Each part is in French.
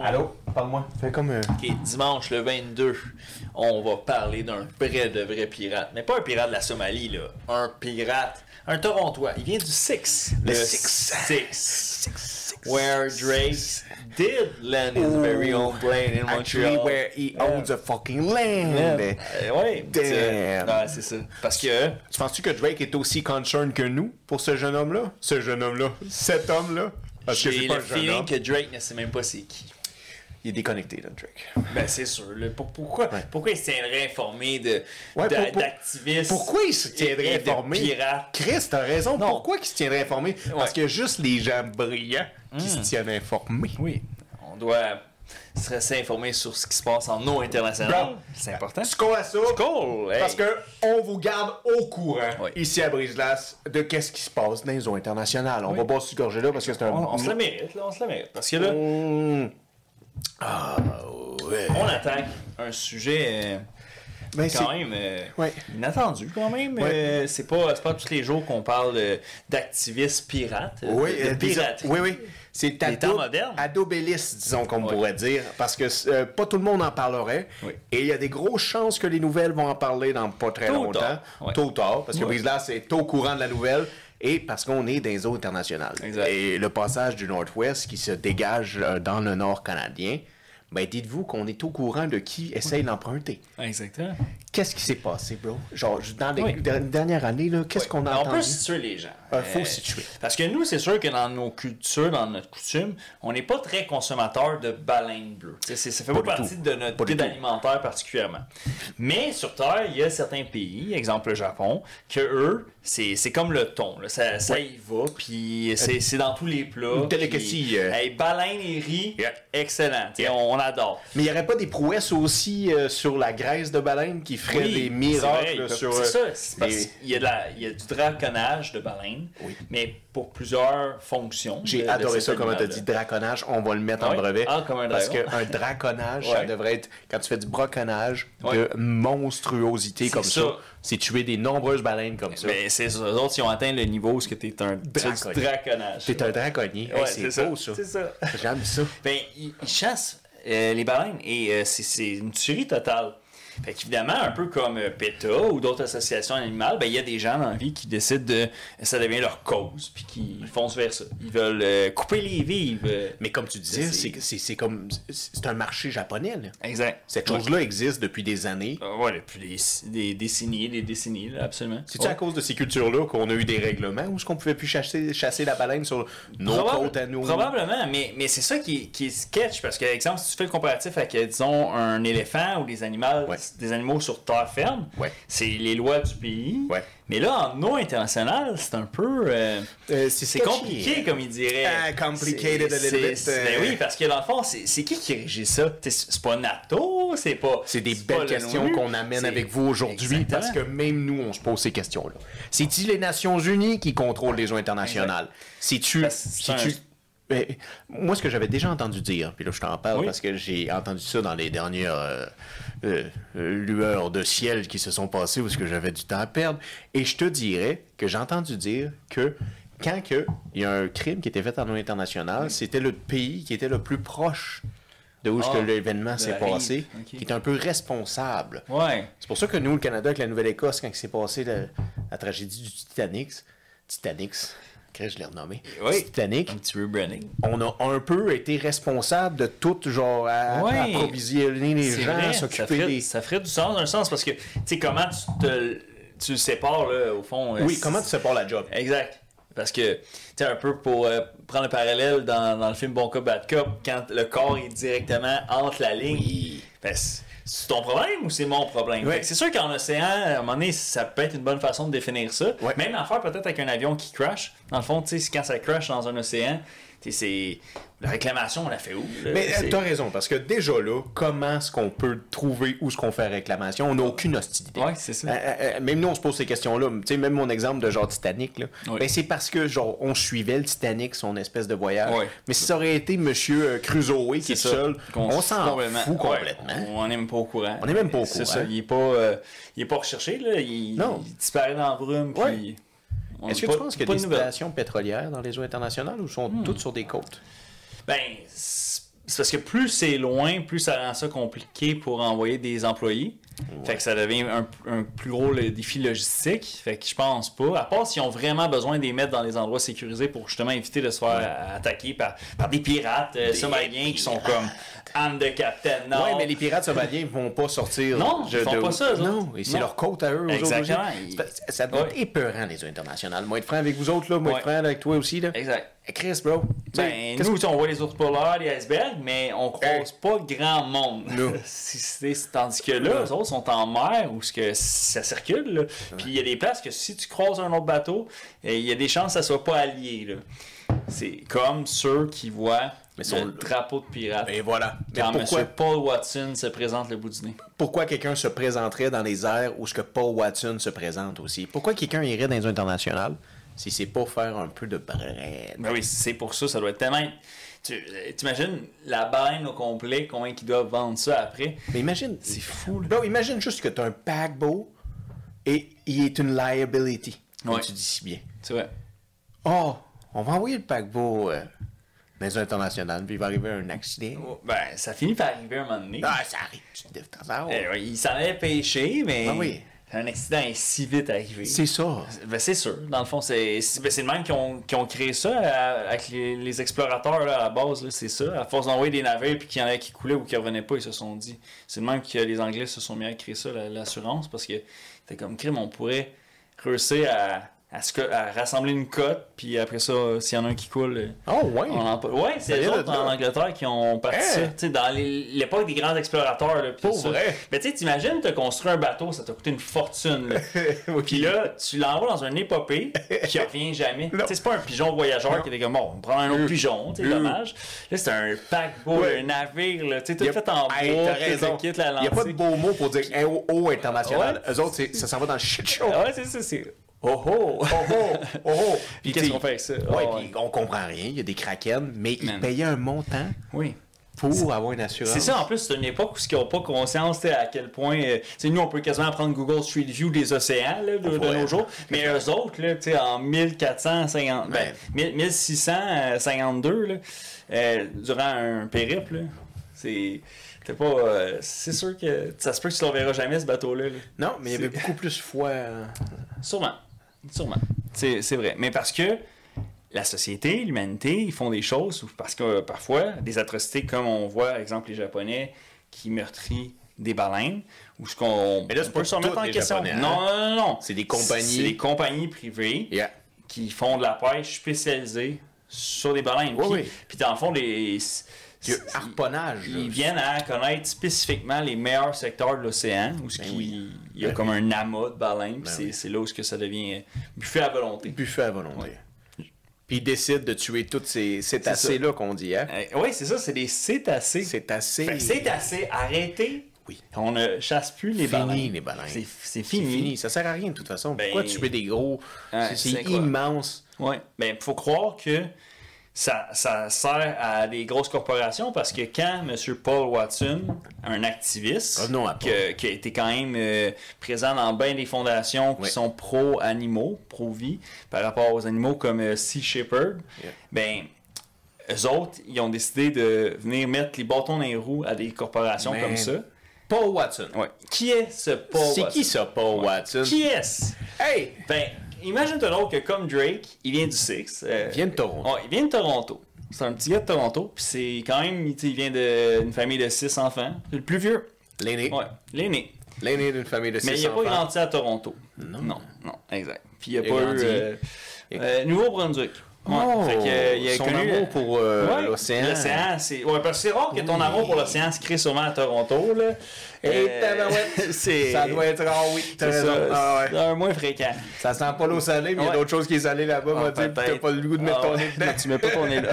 Allô? Parle-moi. Fais comme... Ok, dimanche le 22, on va parler d'un vrai pirate. Mais pas un pirate de la Somalie, là. Un pirate, un Torontois. Il vient du Six. Le Six. Where Drake did land his very own plane in Actually, Montreal. where he owns a fucking land. Ouais. Damn. Ouais, c'est ça. Parce que... Tu penses-tu que Drake est aussi concerned que nous pour ce jeune homme-là? Ce jeune homme-là? Cet homme-là? Parce que J'ai c'est pas le un jeune feeling homme. que Drake ne sait même pas c'est qui. Il est déconnecté, là, Drake. Ben c'est sûr. Pourquoi il se tiendrait informé d'activistes? Pourquoi il se tiendrait et de informé? pirates? Chris, t'as raison. Non. Pourquoi il se tiendrait informé? Parce qu'il y a juste les gens brillants qui se tiennent informés. Oui. On doit s'informer sur ce qui se passe en eau internationale. Bro, C'est important. Skol à ça. Skol! Hey. Parce que on vous garde au courant, Oui. ici à Brise-Glace, de qu'est-ce qui se passe dans les eaux internationales. On va boire ce gorgée-là parce que c'est un... On se la mérite, là. On se la mérite. Parce que là, Ah, ouais. on attaque un sujet... Ben, quand même ouais. inattendu quand même. Ouais. C'est pas tous les jours qu'on parle d'activistes pirates. Oui, de piraterie. oui. C'est Des temps modernes. adobélis, disons, qu'on Oui. pourrait dire, parce que pas tout le monde en parlerait. Oui. Et il y a des grosses chances que les nouvelles vont en parler dans pas très Tôt ou longtemps. tard. Oui. Tôt ou tard, parce que Oui. Brise-Glace est au courant de la nouvelle. Et parce qu'on est dans les eaux internationales. Exact. Et le passage du Nord-Ouest qui se dégage dans le Nord canadien, ben dites-vous qu'on est au courant de qui essaye d'emprunter. Exactement. Qu'est-ce qui s'est passé, bro? Genre, dans les Oui. dernières années, là, qu'est-ce qu'on a On entendu? peut situer les gens. Faut situer. Parce que nous, c'est sûr que dans nos cultures, dans notre coutume, on n'est pas très consommateur de baleines bleues. Ça fait pas du partie tout. de notre Pas du guide tout. alimentaire particulièrement. Mais sur Terre, il y a certains pays, exemple le Japon, que eux, c'est comme le thon. Là. Ça y va, puis c'est dans tous les plats. Une delicacy, puis, hey, baleine et riz, Yeah. excellent. Yeah. On adore. Mais il n'y aurait pas des prouesses aussi sur la graisse de baleine qui feraient des miracles sur... C'est ça, c'est parce les- qu'il y a du draconnage de baleine, Oui. mais pour plusieurs fonctions. J'ai adoré ça, comment tu as dit, draconnage, on va le mettre en Oui. brevet. Ah, comme un Parce dragon. qu'un draconnage, ça Ouais. devrait être, quand tu fais du braconnage, Ouais. de monstruosité C'est comme ça. ça. C'est tuer des nombreuses baleines comme ça. Mais c'est ça. Les autres, ils ont atteint le niveau où tu es un Draconnier. draconnage. C'est un draconnier. Ouais, Hey, c'est beau, ça. C'est ça. J'aime ça. Ben, ils chassent les baleines et c'est une tuerie totale. Fait qu'évidemment, un peu comme PETA ou d'autres associations animales, ben il y a des gens dans la vie qui décident de... Ça devient leur cause, puis qui foncent vers ça. Ils veulent couper les vives. Mais comme tu disais, c'est comme... C'est un marché japonais, là. Exact. Cette chose-là existe depuis des années. Ouais, depuis des décennies, là, absolument. C'est-tu à cause de ces cultures-là qu'on a eu des règlements où est-ce qu'on pouvait plus chasser la baleine sur nos côtes à nous? Probablement, mais c'est ça qui est sketch, parce que, exemple, si tu fais le comparatif avec, disons, un éléphant ou des animaux sur terre ferme, Ouais. c'est les lois du pays. Ouais. Mais là, en eau internationale, c'est un peu... c'est sketchy. compliqué, comme il dirait. Complicated a little bit. Ben oui, parce que dans le fond, c'est qui régit ça? C'est pas NATO, c'est pas... C'est des pas belles le questions l'ONU. qu'on amène C'est- avec vous aujourd'hui Exactement. parce que même nous, on se pose ces questions-là. C'est-tu les Nations Unies qui contrôlent les eaux internationales? C'est-tu... moi, ce que j'avais déjà entendu dire, puis là, je t'en parle Oui. parce que j'ai entendu ça dans les dernières lueurs de ciel qui se sont passées où est-ce que j'avais du temps à perdre. Et je te dirais que j'ai entendu dire que quand il y a un crime qui était fait en eau internationale, c'était le pays qui était le plus proche de où est-ce que l'événement de s'est la rive, passé, ok. qui est un peu responsable. Ouais. C'est pour ça que nous, le Canada, avec la Nouvelle-Écosse, quand il s'est passé la tragédie du Titanic, que je l'ai renommé, Oui. Titanic, Un petit rebranding. on a un peu été responsable de tout, genre, à Ouais. approvisionner les C'est gens, vrai, s'occuper des... ça ferait du sens dans un sens, parce que, tu sais, comment tu le sépares, là, au fond... Oui, comment tu sépares la job? Exact. Parce que, tu sais, un peu pour prendre le parallèle dans le film Bon Cop, Bad Cop, quand le corps est directement entre la ligne, ben, c'est ton problème ou c'est mon problème? Oui. Fait que c'est sûr qu'en océan, à un moment donné, ça peut être une bonne façon de définir ça. Ouais. Même en faire peut-être avec un avion qui crash. Dans le fond, tu sais, quand ça crash dans un océan, tu sais, c'est... La réclamation, on la fait où? Là? Mais C'est- t'as raison, parce que déjà là, comment est-ce qu'on peut trouver où est-ce qu'on fait réclamation? On n'a aucune hostilité. Ouais, c'est ça. Même nous, on se pose ces questions-là. Tu sais, même mon exemple de genre Titanic, là, Oui. ben, c'est parce que genre on suivait le Titanic, son espèce de voyage. Oui. Mais si ça aurait été Monsieur Crusoe qui est ça. seul, on s'en Complètement. fout Ouais, complètement. on n'est même pas au courant. On n'est même pas au C'est courant. ça, il est pas recherché, là. Non. Il disparaît dans la brume, puis... Ouais. on Est-ce n'a que tu pas- penses qu'il y pas a de des nouvelles. stations pétrolières dans les eaux internationales ou sont toutes sur des côtes? Ben, c'est parce que plus c'est loin, plus ça rend ça compliqué pour envoyer des employés. Ouais. Fait que ça devient un plus gros défi logistique. Fait que je pense pas. À part s'ils ont vraiment besoin de les mettre dans des endroits sécurisés pour justement éviter de se faire attaquer par des pirates somaliens qui sont comme âme de Captain Nord. Oui, mais les pirates somaliens ne vont pas sortir. Non, ils font pas ça. Non, et c'est leur côte à eux. Exactement. Ça doit être épeurant, les internationales. Moi, être franc avec vous autres, là. Moi, être franc avec toi aussi, là. Exact. Chris, bro. Ben, nous, on voit les ours polaires, les icebergs, mais on croise pas grand monde. Tandis que là, eux autres sont en mer où ça circule. Là. Puis il y a des places que si tu croises un autre bateau, il y a des chances que ça soit pas allié. Là. C'est comme ceux qui voient le drapeau de pirate. Et voilà. Quand M. Paul Watson se présente le bout du nez. Pourquoi quelqu'un se présenterait dans les airs où ce que Paul Watson se présente aussi? Pourquoi quelqu'un irait dans les internationales? Si c'est pour faire un peu de bread. Ben oui, c'est pour ça, ça doit être tellement... T'imagines la baleine au complet, combien qu'ils doivent vendre ça après? Mais imagine... C'est fou. Bro, imagine juste que tu as un paquebot et il est une liability, comme tu dis si bien. C'est vrai. Oh, on va envoyer le paquebot dans les internationales, puis il va arriver un accident. Ben, ça finit par arriver un moment donné. Ah, ça arrive de temps en temps. Il s'en allait pêcher, mais... Ah oui. Un accident est si vite arrivé. C'est ça. Ben, c'est sûr. Dans le fond, c'est le même qui ont créé ça avec les explorateurs là, à la base. C'est ça. À force d'envoyer des navires puis qu'il y en avait qui coulaient ou qui revenaient pas, ils se sont dit. C'est le même que les Anglais se sont mis à créer ça, l'assurance, parce que c'était comme crime, on pourrait réussir à rassembler une cote, puis après ça, s'il y en a un qui coule... Oh, ouais! Ouais, c'est les autres en Angleterre qui ont parti ça. Tu sais, dans l'époque des grands explorateurs. Là, pour vrai! Mais tu sais, t'imagines, t'as construit un bateau, ça t'a coûté une fortune. Puis là, tu l'envoies dans un épopée qui revient jamais. Tu sais, c'est pas un pigeon voyageur qui était comme, bon, on prend un autre pigeon, tu sais, dommage. Là, c'est un paquebot, un navire, tu sais, tout fait en bois, il n'y a pas de beau mot pour dire « international ». Eux autres, ça s'en va dans le shit show. Ouais, c'est... Oh oh! Oh oh! Oh oh! Puis qu'est-ce qu'on fait avec ça? Ouais, puis on comprend rien, il y a des kraken, mais ils payaient un montant pour avoir une assurance. C'est ça, en plus, c'est une époque où ils n'ont pas conscience à quel point... nous, on peut quasiment prendre Google Street View des océans là, de nos jours, mais eux autres, là, en 1450... 1652, là, durant un périple, là, c'est sûr que ça se peut que tu ne le verras jamais, ce bateau-là. Là. Non, mais il y avait beaucoup plus foi. Sûrement. C'est vrai. Mais parce que la société, l'humanité, ils font des choses parce que parfois, des atrocités comme on voit, par exemple, les Japonais qui meurtrient des baleines, ou ce qu'on peut se remettre en question. Japonais, Non. C'est des compagnies. C'est des compagnies privées qui font de la pêche spécialisée sur des baleines. Puis dans le fond, harponnage. Ils viennent à connaître spécifiquement les meilleurs secteurs de l'océan où il y a comme un amas de baleines, puis c'est là où ça devient buffet à volonté. Buffet à volonté. Puis ils décident de tuer tous ces cétacés-là qu'on dit. Hein? Oui, c'est ça, c'est des cétacés. Cétacés, arrêtez. Oui. On ne chasse plus les baleines. Les baleines. C'est fini. Ça sert à rien de toute façon. Pourquoi tuer des gros? C'est immense. Oui, il faut croire que ça sert à des grosses corporations parce que quand M. Paul Watson, un activiste qui a été quand même présent dans bien des fondations qui sont pro-animaux, pro-vie, par rapport aux animaux comme Sea Shepherd, eux autres, ils ont décidé de venir mettre les bâtons dans les roues à des corporations comme ça. Paul Watson. Ouais. Qui est ce Paul Watson? C'est qui ça, Paul Watson? Qui est-ce? Hey! Imagine-toi donc que comme Drake, il vient du Six. Il vient de Toronto. Il vient de Toronto. C'est un petit gars de Toronto. Puis c'est quand même, il vient d'une famille de 6 enfants. C'est le plus vieux. L'aîné. Ouais, l'aîné. L'aîné d'une famille de 6 enfants. Mais il n'a pas grandi à Toronto. Non, exact. Puis il n'a pas eu Nouveau-Brunswick. Il a connu amour pour l'océan. L'océan, c'est... Ouais, parce que c'est rare que ton amour pour l'océan se crée sûrement à Toronto, là. Et ça doit être rare, oui. T'as raison. Un moins fréquent. Ça sent pas l'eau salée, mais il y a d'autres choses qui est salée là-bas. Moi, tu t'as pas le goût de mettre ton nez dedans. Non, tu mets pas ton nez là.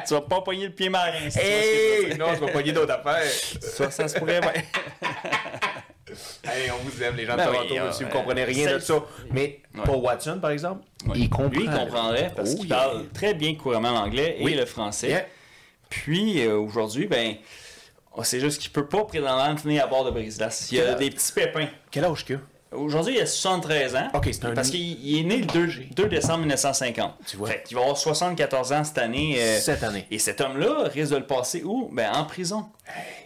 Tu vas pas pogner le pied marin. Non, je vais pogner d'autres affaires. Ça se pourrait bien. Hey, on vous aime, les gens de Toronto, si vous comprenez rien de ça. Mais Paul Watson, par exemple, il comprend. Lui, il comprendrait parce qu'il parle très bien couramment l'anglais et le français. Puis, aujourd'hui, c'est juste qu'il peut pas prétendre venir à bord de Brise-Glace. Il y a des petits pépins. Quel âge qu'il a? Aujourd'hui, il a 73 ans. OK, c'est un... Parce qu'il est né le 2 décembre 1950. Tu vois. Fait qu'il va avoir 74 ans cette année. Cette année. Et cet homme-là risque de le passer où? Ben, en prison.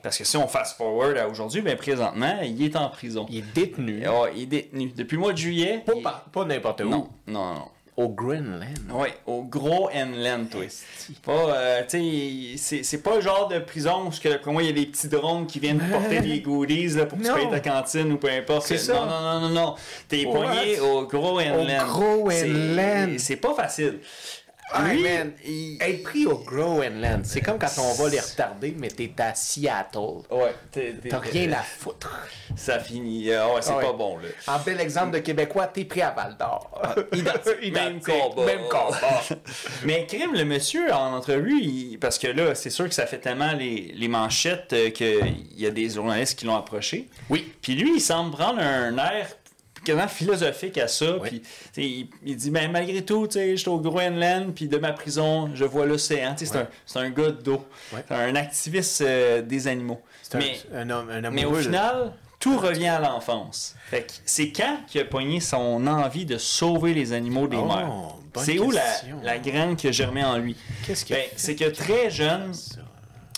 Parce que si on fast-forward à aujourd'hui, ben, présentement, il est en prison. Il est détenu. Oh, il est détenu. Depuis le mois de juillet. Pas n'importe où. Non. Au Greenland. Oui, au Groenland, toi. Pas, c'est pas le genre de prison où pour moi, il y a des petits drones qui viennent porter des goodies là, pour que tu payes ta cantine ou peu importe. C'est ça. Non. T'es poigné au Groenland. Au Groenland. C'est pas facile. Lui, man, être pris au Groenland, c'est comme quand on va les retarder, mais t'es à Seattle. Ouais. T'as rien à foutre. Ça finit. C'est pas bon, là. En bel exemple de Québécois, t'es pris à Val-d'Or. Même combat. Même combat. Mais crime, le monsieur, en entrevue, parce que là, c'est sûr que ça fait tellement les manchettes qu'il y a des journalistes qui l'ont approché. Oui. Puis lui, il semble prendre un air quasiment philosophique à ça. Oui. Puis il dit, ben, malgré tout, je suis au Groenland, puis de ma prison, je vois l'océan. C'est un gars d'eau. Ouais. C'est un activiste des animaux. Un homme Mais au final, tout revient à l'enfance. Fait que c'est quand qu'il a pogné son envie de sauver les animaux des mers. C'est où la graine qui a germé en lui? Qu'est-ce qu'il a fait? C'est que très jeune,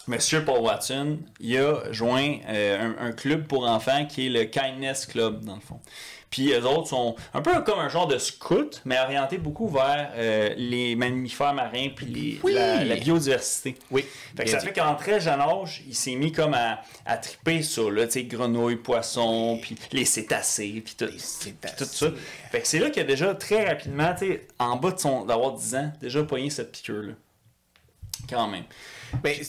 Monsieur Paul Watson, il a joint un club pour enfants qui est le Kindness Club, dans le fond. Puis eux autres sont un peu comme un genre de scout, mais orientés beaucoup vers les mammifères marins puis la biodiversité. Oui. Fait que ça fait qu'en très jeune âge, il s'est mis comme à triper sur là, grenouilles, poissons, puis les cétacés, puis tout ça. Fait que c'est là qu'il a déjà très rapidement, en bas d'avoir 10 ans, déjà pogné cette piqûre-là. Quand même. Mais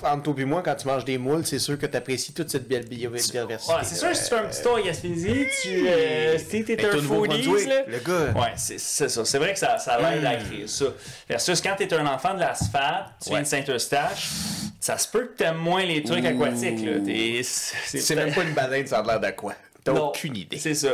entre toi et moi, quand tu manges des moules, c'est sûr que tu apprécies toute cette belle biodiversité. Ouais, c'est sûr que si tu fais un petit tour à Gaspésie, si t'es un foodies, là. Le gars. Ouais, c'est ça. C'est vrai que ça l'aide à créer ça. Versus quand t'es un enfant de l'asphalte, tu viens de Saint-Eustache, ça se peut que t'aimes moins les trucs aquatiques, là. C'est même pas une baleine, ça a l'air de quoi? T'as aucune idée. C'est ça.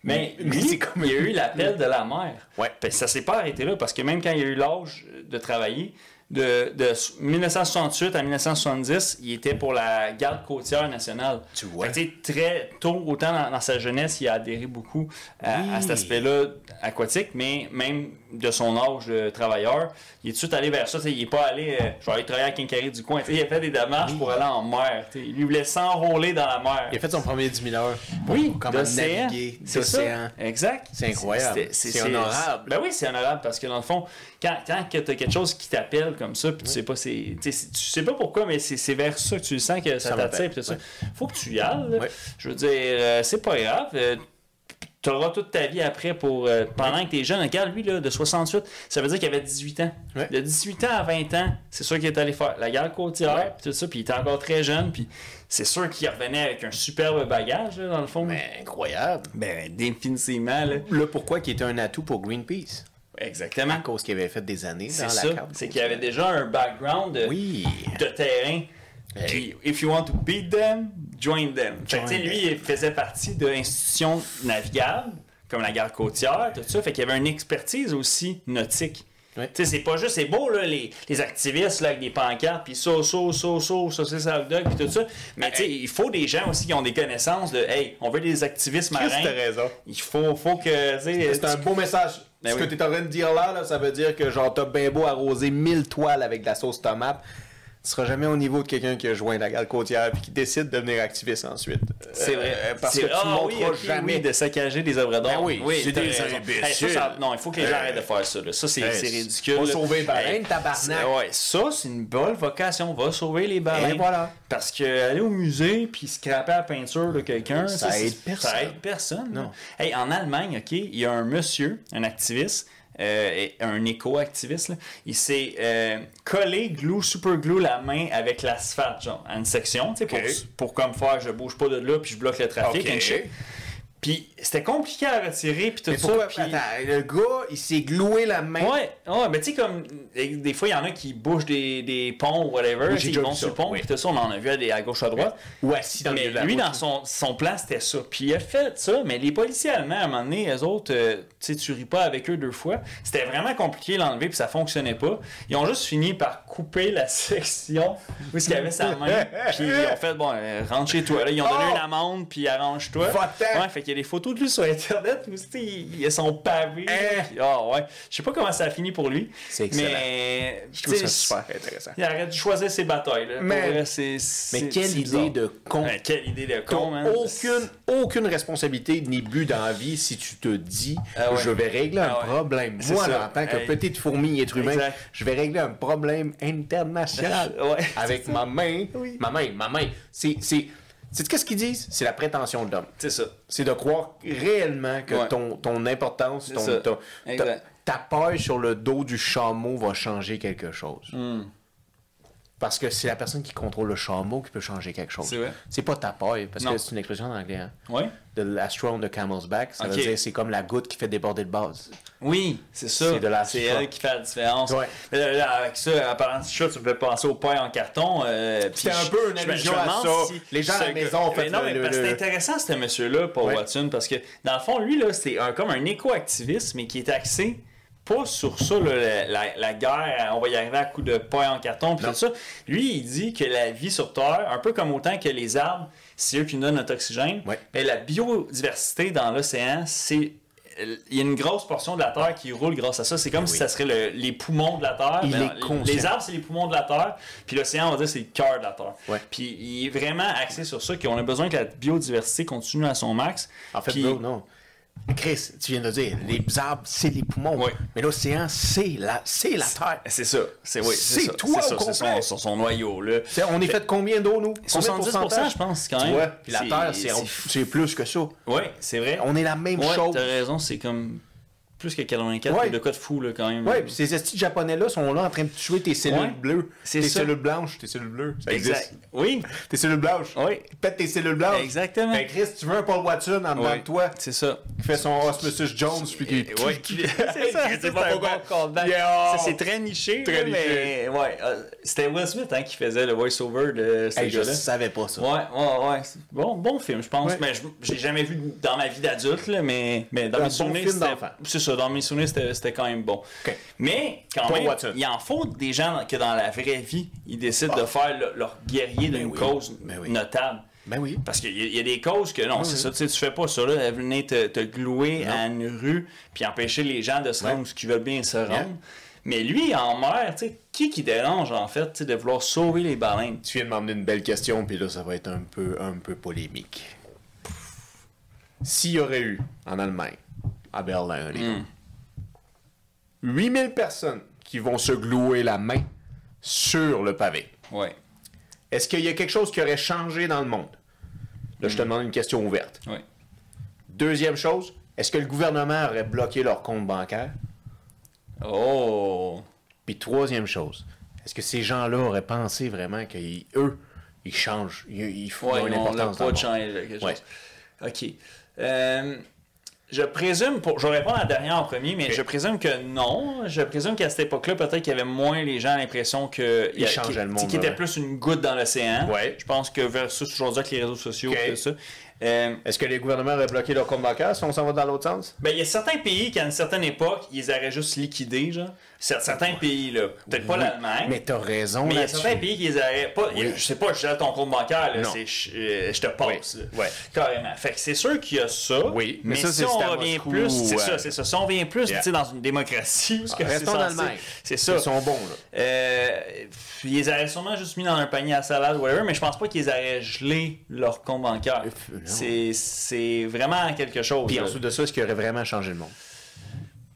Mais lui, il a eu l'appel de la mer. Ouais. Puis ça s'est pas arrêté là, parce que même quand il a eu l'âge de travailler, de 1968 à 1970, il était pour la garde côtière nationale. Tu vois. Fait que, très tôt, autant dans sa jeunesse, il a adhéré beaucoup à cet aspect-là aquatique, mais même de son âge de travailleur, il est tout de suite allé vers ça. Il n'est pas allé, je vais aller travailler à Quincaillerie du coin. Il a fait des démarches pour aller en mer. Il lui voulait s'enrôler dans la mer. Il a fait son premier 10 000 heures. Oui, comment naviguer d'océan. Exact. C'est incroyable. C'est honorable. Ben oui, c'est honorable parce que dans le fond, quand tu as quelque chose qui t'appelle comme ça, puis tu sais pas, tu sais pas pourquoi, mais c'est vers ça que tu sens que ça t'attire. Puis tout ça. Faut que tu y ailles. Ouais. Je veux dire, c'est pas grave. Tu auras toute ta vie après pour pendant que tu es jeune. Regarde, lui, là, de 68, ça veut dire qu'il avait 18 ans. Ouais. De 18 ans à 20 ans, c'est sûr qu'il est allé faire la garde côtière, puis tout ça, puis il était encore très jeune, puis c'est sûr qu'il revenait avec un superbe bagage, là, dans le fond. Ben, incroyable. Ben, définitivement. Le pourquoi qui était un atout pour Greenpeace. Exactement. À cause qu'il avait fait des années dans C'est la ça. C'est qu'il avait déjà un background de terrain. Puis, if you want to beat them, join them. Fait que, lui, il faisait partie de l'institution navigable, comme la garde côtière, tout ça. Fait qu'il y avait une expertise aussi nautique. Ouais. Tu sais, c'est pas juste, c'est beau, là, les activistes là, avec des pancartes, puis ça, c'est ça, puis tout ça. Mais tu sais, il faut des gens aussi qui ont des connaissances de, hey, on veut des activistes marins. T'as raison. Il faut que, tu sais. C'est un beau message. Ce que tu es en train de dire là, ça veut dire que genre t'as bien beau arroser 1000 toiles avec de la sauce tomate. Tu seras jamais au niveau de quelqu'un qui a joint la garde côtière et qui décide de devenir activiste ensuite. C'est vrai. Parce que tu montreras jamais de saccager des œuvres d'art. Ben oui, c'est des imbéciles. Non, il faut que les gens arrêtent de faire ça. Là. Ça, c'est ridicule. Va sauver les baleines, tabarnak. Ouais, ça, c'est une bonne vocation. Va sauver les baleines. Et voilà. Parce que aller au musée puis scraper la peinture de quelqu'un, ça aide personne. Ça aide personne. Non. Hey, en Allemagne, OK, il y a un monsieur, un activiste, un éco-activiste, là. Il s'est collé super glue la main avec l'asphalte, genre, à une section, tu sais, pour comme faire je bouge pas de là puis je bloque le trafic. Puis c'était compliqué à retirer puis tout ça. Puis... Attends, le gars, il s'est gloué la main. Ouais, mais tu sais, comme des fois, il y en a qui bougent des ponts ou whatever, ils vont sur le pont, puis tout ça, on en a vu à gauche, à droite. Ou assis dans le milieu de la route. Lui, dans son plan, c'était ça. Puis il a fait ça, mais les policiers allemands, à un moment donné, eux autres, tu sais, tu ris pas avec eux 2 fois. C'était vraiment compliqué l'enlever, puis ça fonctionnait pas. Ils ont juste fini par couper la section où il y avait sa main, puis ils ont fait, bon, rentre chez toi. Là, ils ont donné une amende, puis arrange-toi. Va-t'en! Ouais, fait qu'il y a des photos de lui sur Internet où il a son pavé. Ah ouais. Je sais pas comment ça a fini pour lui. C'est excellent. Mais je trouve ça super intéressant. Il aurait dû choisir ses batailles. Là. Mais quelle idée de con. Quelle idée de con, man. Aucune responsabilité ni but dans la vie si tu te dis je vais régler un problème. Moi, en tant que petite fourmi être humain, je vais régler un problème international avec ma main. Ma main. C'est qu'est-ce qu'ils disent? C'est la prétention de l'homme. C'est ça. C'est de croire réellement que ton importance, ta paille sur le dos du chameau va changer quelque chose. Parce que c'est la personne qui contrôle le chameau qui peut changer quelque chose. C'est vrai. C'est pas ta paille, parce que c'est une expression en anglais. Hein? Oui. De la straw on the camel's back, ça veut dire c'est comme la goutte qui fait déborder le vase. Oui, c'est ça. C'est elle qui fait la différence. Ouais. Mais là, avec ça, en parlant de chat, tu me fais penser aux pailles en carton. C'était un peu une allusion à ça. Les gens à la maison ont fait c'est intéressant, ce monsieur-là, Paul Watson, parce que, dans le fond, lui, là, c'est comme un éco-activiste, mais qui est axé pas sur ça, la guerre, on va y arriver à coups de paille en carton, puis tout ça. Lui, il dit que la vie sur Terre, un peu comme autant que les arbres, c'est eux qui nous donnent notre oxygène, mais la biodiversité dans l'océan, il y a une grosse portion de la Terre qui roule grâce à ça. C'est comme si ça serait les poumons de la Terre. Les arbres, c'est les poumons de la Terre, puis l'océan, on va dire, c'est le cœur de la Terre. Puis il est vraiment axé sur ça, qu'on a besoin que la biodiversité continue à son max. En fait, non. Chris, tu viens de dire, les arbres, c'est les poumons. Mais l'océan, c'est la Terre. C'est ça. C'est toi au complet. C'est son noyau. Là. On est fait de combien d'eau, nous? 70%, je pense, quand même. Puis la Terre, c'est plus que ça. Oui, c'est vrai. On est la même chose. T'as raison, c'est comme plus que 84, de quoi de fou, là, quand même. Oui, puis ces estis japonais-là sont là en train de tuer tes cellules bleues. Tes cellules blanches, tes cellules bleues. Ça existe. Oui. Tes cellules blanches. Oui. Pète tes cellules blanches. Exactement. Ben, Chris, tu veux un Paul Watson en dedans de toi. C'est ça. Qui fait son Osmosis Jones, puis qui... c'est ça. C'est pas pourquoi. C'est très niché. Très niché. Mais, c'était Will Smith qui faisait le voice-over de ce gars-là. Je savais pas ça. Ouais. Bon film, je pense. Mais j'ai jamais vu dans ma vie d'adulte, mais dans mes souvenirs, c'est ça. Dans mes souvenirs, c'était quand même bon. Okay. Mais, quand même, il en faut des gens que dans la vraie vie, ils décident de faire leur guerrier d'une cause notable. Ben oui. Parce qu'il y a des causes que non, c'est ça, tu fais pas ça, là, venir te glouer à une rue puis empêcher les gens de se rendre où ils veulent bien se rendre. Mais lui, en mer, qui dérange, en fait, de vouloir sauver les baleines? Tu viens de m'emmener une belle question, puis là, ça va être un peu polémique. S'il y aurait eu, en Allemagne, à Berlin, 8000 personnes qui vont se glouer la main sur le pavé. Ouais. Est-ce qu'il y a quelque chose qui aurait changé dans le monde? Là, je te demande une question ouverte. Ouais. Deuxième chose, est-ce que le gouvernement aurait bloqué leur compte bancaire? Oh! Puis troisième chose, est-ce que ces gens-là auraient pensé vraiment qu'eux, ils changent, ils font une importance dans le monde? Changer quelque chose. OK. Je présume, je vais répondre à la dernière en premier, mais je présume que non. Je présume qu'à cette époque-là, peut-être qu'il y avait moins les gens l'impression qu'ils changeaient le monde. Qu'il était plus une goutte dans l'océan. Ouais. Je pense que versus aujourd'hui avec les réseaux sociaux et tout ça. Est-ce que les gouvernements auraient bloqué leur compte bancaire si on s'en va dans l'autre sens? Ben, il y a certains pays qui, à une certaine époque, ils auraient juste liquidé, genre. Certains pays, là. Peut-être pas l'Allemagne. Mais t'as raison, mais il y a certains pays qui les auraient pas. Je sais pas, je gère ton compte bancaire, là. Je te passe. Oui. Carrément. Fait que c'est sûr qu'il y a ça. Oui. Mais ça, si on revient plus, c'est ça. Si on revient plus, tu sais, dans une démocratie, restons en Allemagne. C'est ça. Ils sont bons, là. Ils les auraient sûrement juste mis dans un panier à salade, whatever, mais je pense pas qu'ils auraient gelé leur compte bancaire. C'est vraiment quelque chose. Puis ensuite de ça, est-ce qu'il aurait vraiment changé le monde?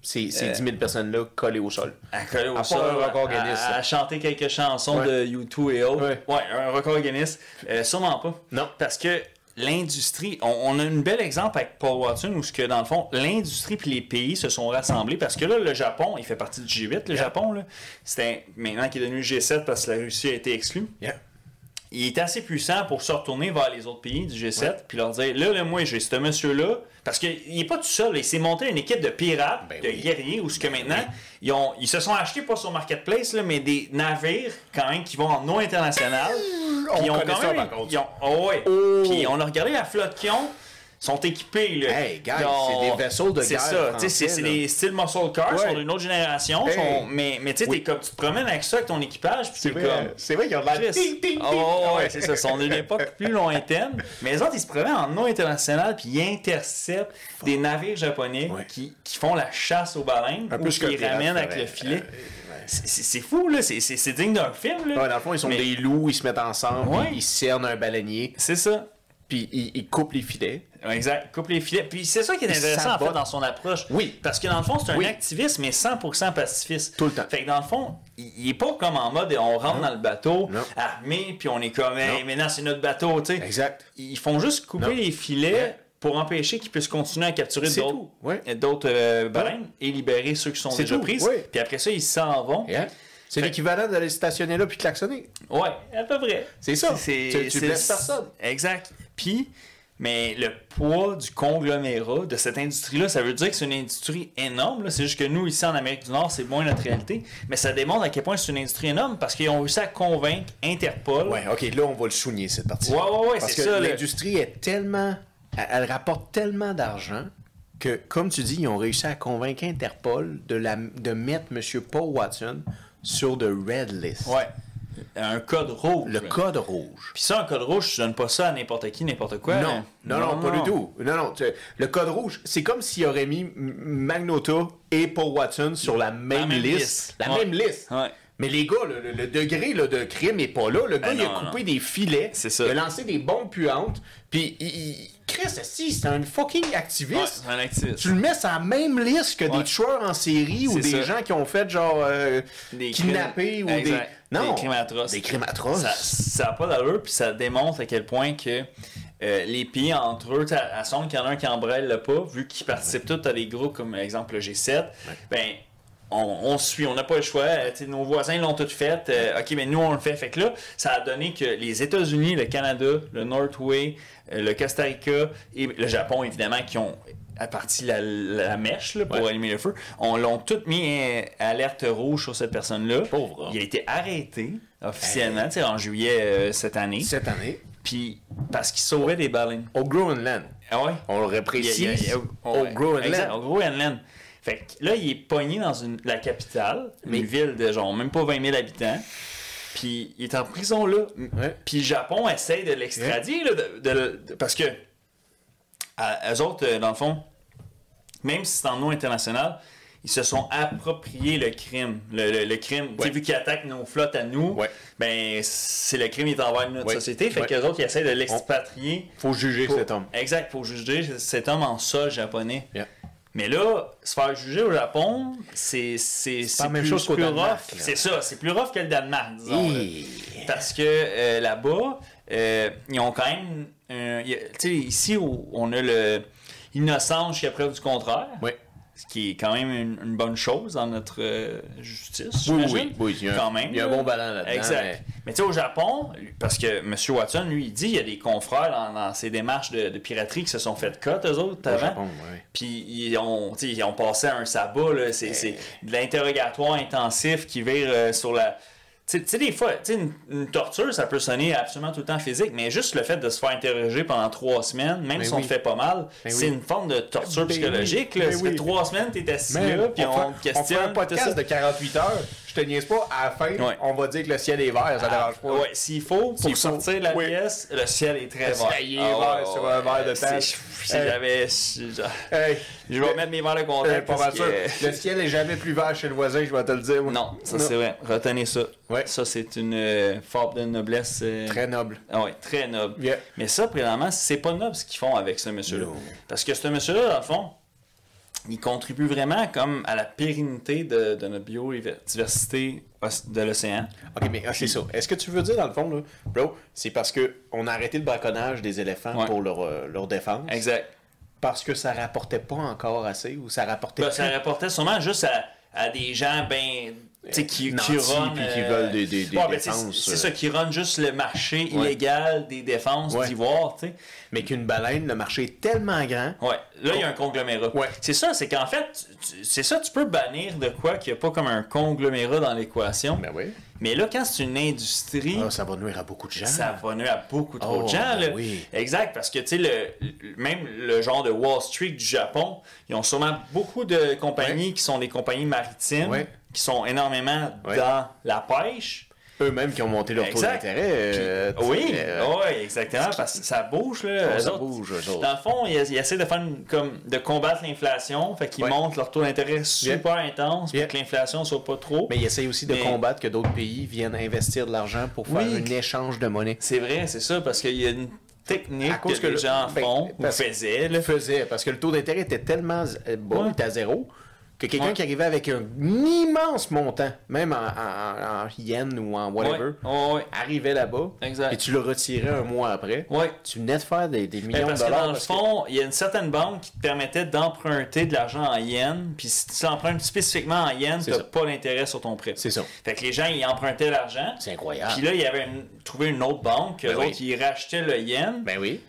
Ces 10 000 personnes-là collées au sol. Collées au sol, un record Guinness. À chanter quelques chansons de U2 et autres. Ouais, un record Guinness. Sûrement pas. Non. Parce que l'industrie, on a un bel exemple avec Paul Watson où, dans le fond, l'industrie et les pays se sont rassemblés. Parce que là, le Japon, il fait partie du G8, le Japon. Là. C'était maintenant qu'il est devenu G7 parce que la Russie a été exclue. Il est assez puissant pour se retourner vers les autres pays du G7 puis leur dire là, moi, j'ai ce monsieur-là. Parce qu'il n'est pas tout seul. Il s'est monté une équipe de pirates, de guerriers, où ce que maintenant, ils se sont achetés, pas sur Marketplace, là, mais des navires quand même qui vont en eau internationale. On connaît ça, par contre. Puis on a regardé la flotte qu'ils ont. sont équipés. Là. Hey, guys, c'est des vaisseaux de guerre. C'est ça, français, c'est des styles muscle cars, Ouais. sont d'une autre génération. Hey. Mais tu sais, tu te promènes avec ça, avec ton équipage, puis c'est comme. C'est vrai qu'ils ont de la Chris. Ouais, c'est ça. Ils sont d'une époque plus lointaine. Mais les autres, ils se promènent en eau internationale, puis ils interceptent des navires japonais qui font la chasse aux baleines, Un ou peu qui les ramènent avec le filet. C'est fou, là. C'est digne d'un film, là. Ouais, dans le fond, ils sont des loups, ils se mettent ensemble, Ouais. puis ils cernent un baleinier, C'est ça. puis ils coupent les filets. Exact. Coupe les filets. Puis c'est ça qui est intéressant, en fait, dans son approche. Oui. Parce que dans le fond, c'est un activiste, mais 100% pacifiste. Tout le temps. Fait que dans le fond, il est pas comme en mode on rentre dans le bateau, Non. armé, puis on est comme, hey, maintenant c'est notre bateau, tu sais. Exact. Ils font juste couper les filets pour empêcher qu'ils puissent continuer à capturer C'est d'autres tout. Ouais. baleines et libérer ceux qui sont déjà tout. prises. Ouais. Puis après ça, ils s'en vont. Yeah. C'est l'équivalent d'aller stationner là puis klaxonner. Ouais, à peu près. C'est ça. Tu Tu blesses personne. Exact. Puis, mais le poids du conglomérat de cette industrie-là, ça veut dire que c'est une industrie énorme. Là. C'est juste que nous, ici en Amérique du Nord, c'est moins notre réalité. Mais ça démontre à quel point c'est une industrie énorme parce qu'ils ont réussi à convaincre Interpol. Ouais, ok, là, on va le souligner, cette partie. Ouais, Parce c'est que ça. l'industrie est tellement. Elle rapporte tellement d'argent que, comme tu dis, ils ont réussi à convaincre Interpol de mettre M. Paul Watson sur the red list. Ouais. Un code rouge. Le code rouge. Puis ça, un code rouge, tu donnes pas ça à n'importe qui, n'importe quoi. Non, pas du tout. Non, le code rouge, c'est comme s'il aurait mis Magnota et Paul Watson sur la même liste. La même liste. Ouais. Mais les gars, le degré là, de crime n'est pas là. Le gars, il a coupé des filets, C'est ça. il a lancé des bombes puantes, puis Chris, si, c'est un fucking activiste. Ouais, c'est un activiste. Tu le mets sur la même liste que des tueurs en série ou C'est des ça. gens qui ont fait genre Des kidnappés crimes. ou Exact. Non, Des crimes atroces. Des crimes atroces. Ça n'a pas d'allure, puis ça démontre à quel point que les pays entre eux, à son qu'il y en a un qui embraille le pas, vu qu'ils participent tous à des groupes comme exemple le G7, ben on suit, on n'a pas le choix. Nos voisins l'ont tout fait. OK, mais nous, on le fait. Fait que là, ça a donné que les États-Unis, le Canada, le Norway, le Costa Rica et le Japon, évidemment, qui ont parti la mèche là, pour allumer le feu, on l'ont tout mis à alerte rouge sur cette personne-là. Pauvre. Il a été arrêté officiellement en juillet cette année. Cette année, Puis parce qu'il sauvait des baleines. au Groenland. Ah ouais? On le reprécise. Au Ouais, Groenland. exact, au Groenland. Fait que là, il est pogné dans la capitale, une ville de genre même pas 20 000 habitants. Puis il est en prison là. Ouais. Puis le Japon essaye de l'extradier là, parce que eux autres, dans le fond, même si c'est en eau internationale, ils se sont appropriés le crime. Le crime, tu sais, vu qu'ils attaquent nos flottes à nous, ben c'est le crime qui est envers notre société. Fait qu'eux autres, ils essaient de l'expatrier. Faut juger cet homme. Exact, faut juger cet homme en sol japonais. Yeah. Mais là, se faire juger au Japon, c'est pas la même chose qu'au Danemark. C'est ça, c'est plus rough que le Danemark, disons. Yeah. Parce que là-bas, ils ont quand même... tu sais, ici, on a l'innocence jusqu'à preuve du contraire. Oui. Ce qui est quand même une bonne chose dans notre justice, j'imagine. Oui, il y a, quand même, il y a un bon ballon là-dedans. Exact. Mais tu sais, au Japon, parce que M. Watson, lui, il dit il y a des confrères dans ces démarches de piraterie qui se sont fait cut, eux autres, avant. Japon, ouais. Puis ils ont passé à un sabbat, là. C'est de l'interrogatoire intensif qui vire sur la... Tu sais, des fois, une torture, ça peut sonner absolument tout le temps physique, mais juste le fait de se faire interroger pendant 3 semaines, même si on te fait pas mal, c'est une forme de torture psychologique. Là. Ça fait 3 semaines que tu es assis là, puis on te questionne. On fait un podcast de 48 heures, je te niaise pas, à la fin, on va dire que le ciel est vert, ça dérange pas. Ouais, s'il faut, pour sortir de la pièce, le ciel est très vert. Il est vert sur un verre de terre. Je vais mettre mes verres de contact. Pas mal sûr. Le ciel est jamais plus vert chez le voisin, je vais te le dire. Non, ça c'est vrai. Retenez ça. Ouais. Ça, c'est une forme de noblesse. Très noble. Ah oui, très noble. Yeah. Mais ça, présentement, c'est pas noble ce qu'ils font avec ce monsieur-là. Parce que ce monsieur-là, dans le fond, il contribue vraiment comme à la pérennité de notre biodiversité de l'océan. OK, mais c'est ça. Est-ce que tu veux dire, dans le fond, là, bro, c'est parce qu'on a arrêté le braconnage des éléphants pour leur défense? Exact. Parce que ça rapportait pas encore assez ou ça rapportait Ça rapportait sûrement juste à des gens ben qui nantis, run, puis qui veulent des défenses. C'est ça, qui run juste le marché illégal des défenses d'ivoire, tu sais. Mais qu'une baleine, le marché est tellement grand. Ouais, là, il y a un conglomérat. Ouais. C'est ça, c'est qu'en fait, c'est ça, tu peux bannir de quoi qu'il n'y a pas comme un conglomérat dans l'équation. Ben oui. Mais là, quand c'est une industrie... ça va nuire à beaucoup de gens. Ça va nuire à beaucoup trop de gens. Ben là. Oui. Exact, parce que, tu sais, même le genre de Wall Street du Japon, ils ont sûrement beaucoup de compagnies qui sont des compagnies maritimes, qui sont énormément dans la pêche. Eux-mêmes qui ont monté leur taux d'intérêt. Oui, exactement, parce que ça bouge. Là, ça bouge, eux autres. Dans le fond, ils essaient de faire de combattre l'inflation, fait qu'ils montent leur taux d'intérêt super intense pour que l'inflation ne soit pas trop. Mais ils essayent aussi de combattre que d'autres pays viennent investir de l'argent pour faire un échange de monnaie. C'est vrai, c'est ça, parce qu'il y a une technique que les gens font ou faisaient. Parce que le taux d'intérêt était tellement bas, il était à zéro, que quelqu'un qui arrivait avec un immense montant, même en yen ou en whatever, arrivait là-bas, et tu le retirais un mois après, tu venais de faire des millions de dollars. Dans le fond, il y a une certaine banque qui te permettait d'emprunter de l'argent en yen, puis si tu empruntes spécifiquement en yen, tu n'as pas d'intérêt sur ton prêt. C'est ça. Fait que les gens, ils empruntaient l'argent. C'est incroyable. Puis là, il y avait trouvé une autre banque, qui rachetait le yen. Ben oui.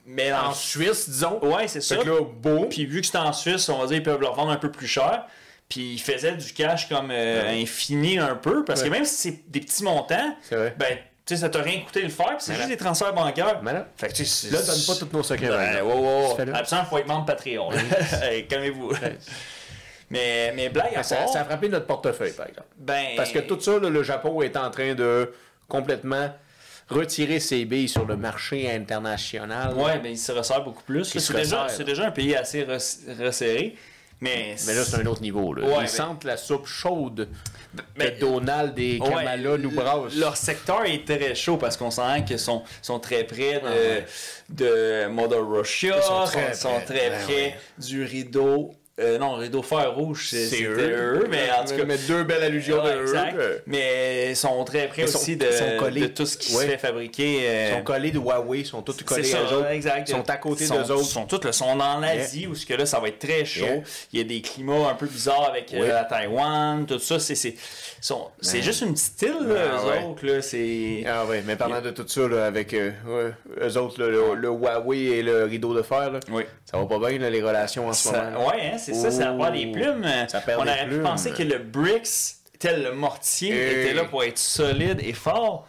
Mais en Suisse, disons. Ouais, c'est ça. Fait que là, beau. Puis vu que c'est en Suisse, on va dire, ils peuvent le revendre un peu plus cher. Puis ils faisaient du cash comme infini un peu. Parce que même si c'est des petits montants, ben, tu sais, ça t'a rien coûté de le faire. Puis c'est juste des transferts bancaires. Fait que là, donne pas tous nos secrets. Absolument, il faut être membre Patreon. Calmez-vous. Mais blague à part... Ça a frappé notre portefeuille, par exemple. Parce que tout ça, là, le Japon est en train de complètement retirer ses billes sur le marché international. Oui, mais il se resserre beaucoup plus. C'est déjà un pays assez resserré. Mais là, c'est un autre niveau. Là. Ils sentent la soupe chaude que Donald et Kamala nous brassent. Leur secteur est très chaud parce qu'on sent qu'ils sont très près de Mother Russia. Ils sont très près du rideau. Non, le rideau fer rouge, c'était eux. Mais en tout cas, mettre deux belles allusions de eux. Mais ils sont très près aussi de tout ce qui se fait fabriquer. Ils sont collés de Huawei, ils sont tous collés à eux autres. Exact. Ils sont à côté d'eux autres. Ils sont dans l'Asie où là, ça va être très chaud. Il y a des climats un peu bizarres avec la Taïwan, tout ça. C'est juste une petite île, eux autres. Là, ah oui, mais parlant de tout ça, là, avec eux autres, le Huawei et le rideau de fer, là, ça va pas bien, là, les relations en ce moment. Oui, hein, c'est ça, ça perd des plumes. On aurait pu penser que le BRICS, tel le mortier, était là pour être solide et fort.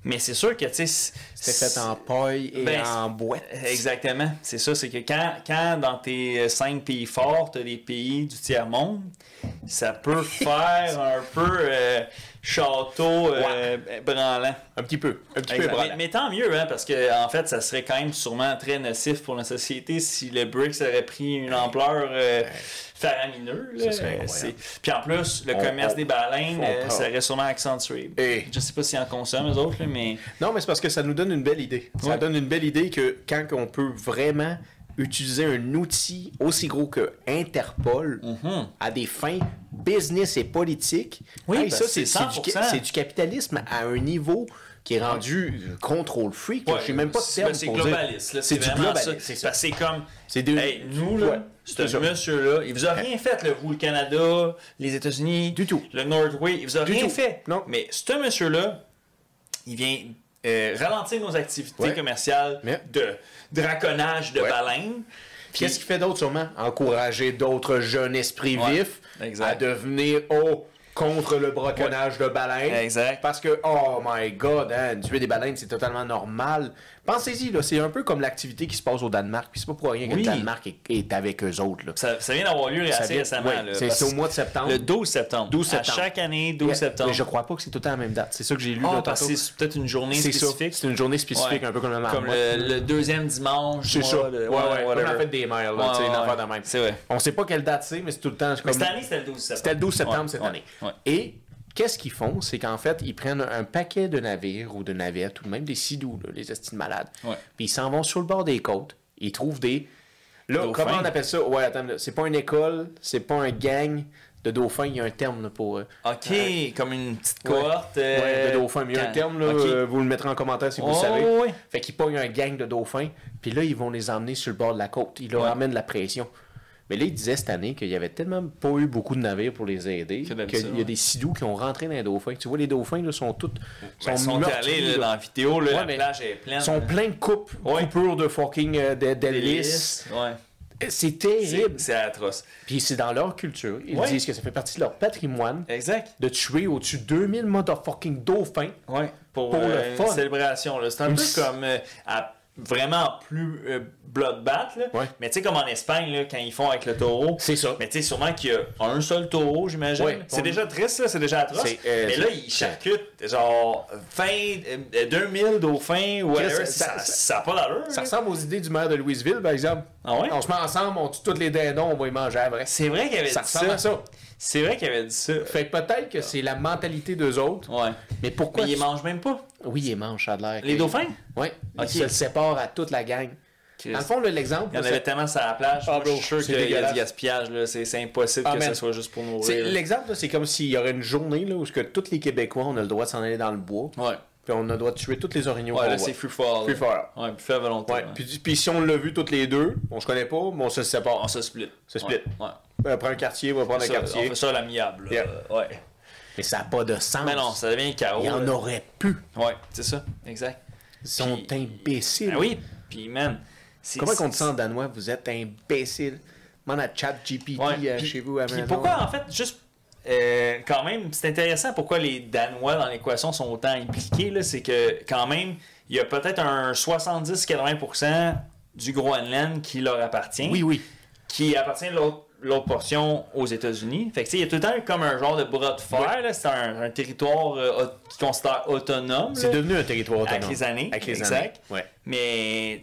Mais c'est sûr que, tu sais... C'est fait en paille et en boîte. Exactement. C'est ça, c'est que quand dans tes 5 pays forts, tu as des pays du tiers-monde, ça peut faire un peu château branlant. Un petit peu branlant. Mais tant mieux, hein, parce que en fait, ça serait quand même sûrement très nocif pour la société si le BRICS aurait pris une ampleur faramineuse. Puis en plus, le commerce des baleines serait sûrement accentué. Je sais pas s'ils en consomment, eux autres, là, mais... Non, mais c'est parce que ça nous donne une belle idée. Ça donne une belle idée que quand on peut vraiment utiliser un outil aussi gros que Interpol à des fins business et politiques, ça, c'est du capitalisme à un niveau qui est rendu control freak. Je sais même pas de terme c'est pour globaliste. C'est du globaliste. C'est comme... Hey, nous, là, ce monsieur-là, il vous a rien fait, vous, le Canada, les États-Unis, du tout. Le Norway, il vous a rien fait. Non. Mais ce monsieur-là, il vient ralentir nos activités commerciales de draconnage de baleines. Qu'est-ce qu'il fait d'autre, sûrement? Encourager d'autres jeunes esprits vifs à devenir contre le braconnage de baleines. Exact. Parce que, oh my God, tuer des baleines, c'est totalement normal. Pensez-y, là, c'est un peu comme l'activité qui se passe au Danemark. Puis c'est pas pour rien que le Danemark est avec eux autres. Là. Ça vient d'avoir lieu assez récemment. C'est au mois de septembre. Le 12 septembre. À chaque année, 12 septembre. Mais je crois pas que c'est tout le temps à la même date. C'est ça que j'ai lu. Parce que c'est peut-être une journée spécifique. C'est une journée spécifique, un peu comme le marmotte. Comme le deuxième dimanche. C'est ça. Comme la fête des mères. C'est une affaire de même. C'est vrai. On sait pas quelle date c'est, mais c'est tout le temps. Cette année, c'était le 12 septembre. C'était le 12 septembre cette année. Et qu'est-ce qu'ils font? C'est qu'en fait, ils prennent un paquet de navires ou de navettes, ou même des sidous, là, les estimes malades. Puis ils s'en vont sur le bord des côtes. Ils trouvent des... Là, comment on appelle ça? Ouais, attends, c'est pas une école, c'est pas un gang de dauphins. Il y a un terme là, pour... OK, comme une petite cohorte. de dauphins. Mais il y a un terme, là, vous le mettrez en commentaire si vous le savez. Fait qu'ils pognent un gang de dauphins, puis là, ils vont les emmener sur le bord de la côte. Ils leur amènent la pression. Mais là, il disait cette année qu'il n'y avait tellement pas eu beaucoup de navires pour les aider C'est qu'il ça, y a des sidoux qui ont rentré dans les dauphins. Tu vois, les dauphins là, sont tous Ils sont meurtris, allés là. dans la vidéo, là, Ouais, la mais plage est pleine. Ils sont pleins de coupures de fucking d'hélices. Ouais. C'est terrible. C'est atroce. Puis c'est dans leur culture. Ils Ouais. disent que ça fait partie de leur patrimoine Exact. de tuer au-dessus de 2000 motherfucking dauphins. Ouais. Pour le une fun. célébration. Là. C'est un peu comme vraiment plus bloodbath. Là. Ouais. Mais tu sais, comme en Espagne, là, quand ils font avec le taureau. C'est ça. Mais tu sais, sûrement qu'il y a un seul taureau, j'imagine. Ouais. C'est déjà triste, là, c'est déjà atroce. Mais là, ils charcutent genre 2000 dauphins ou whatever. Ça n'a pas d'allure. Ça là. ressemble aux idées du maire de Louisville, par exemple. Ah ouais? On se met ensemble, on tue tous les dindons, on va y manger après. C'est vrai qu'il avait Ça dit ressemble à ça. C'est vrai qu'il avait dit ça. Fait que peut-être que c'est la mentalité d'eux autres. Ouais. Mais pourquoi... Mais ils mangent même pas. Oui, ils mangent, ça a l'air. Les dauphins? Oui. Ok. Ils se séparent à toute la gang. Dans le fond, là, l'exemple... Il y en là, avait tellement sur la plage. Ah, Moi, je suis bro, sûr c'est qu'il y a dégueulasse. du gaspillage. Là. C'est impossible Ah, que man. ça soit juste pour c'est- nourrir. là. l'exemple, là, c'est comme s'il y aurait une journée là, où que tous les Québécois, on a le droit de s'en aller dans le bois. Ouais. Puis on a le droit de tuer tous les orignaux. Ouais, qu'on là, voit. c'est free for all. Free for all. Ouais, puis fait à volonté. Ouais. Ouais. Puis si on l'a vu toutes les deux, on se connaît pas, mais on se sépare. On se split. Se split. Ouais. Prends un quartier, va prendre un Ça, quartier. on fait ça à l'amiable. là. Yeah. Ouais. Mais ça n'a pas de sens. Mais non, ça devient chaos. Il y en là. aurait plus. Ouais, c'est ça. Exact. Ils sont Puis- imbéciles. Ah oui, puis man. Comment on dit ça en danois? Vous êtes imbécile. Demande à ChatGPT Ouais, puis- chez vous à Puis maison. pourquoi, en fait, juste. Quand même, c'est intéressant pourquoi les Danois dans l'équation sont autant impliqués. Là, c'est que, quand même, il y a peut-être un 70-80% du Groenland qui leur appartient. Oui, oui. Qui appartient de l'autre portion aux États-Unis. Fait que, tu sais, il y a tout le temps comme un genre de bras de fer. là. C'est un territoire qu'ils considèrent autonome. C'est là, devenu un territoire autonome. avec les années. Avec les exact. années. Ouais. Mais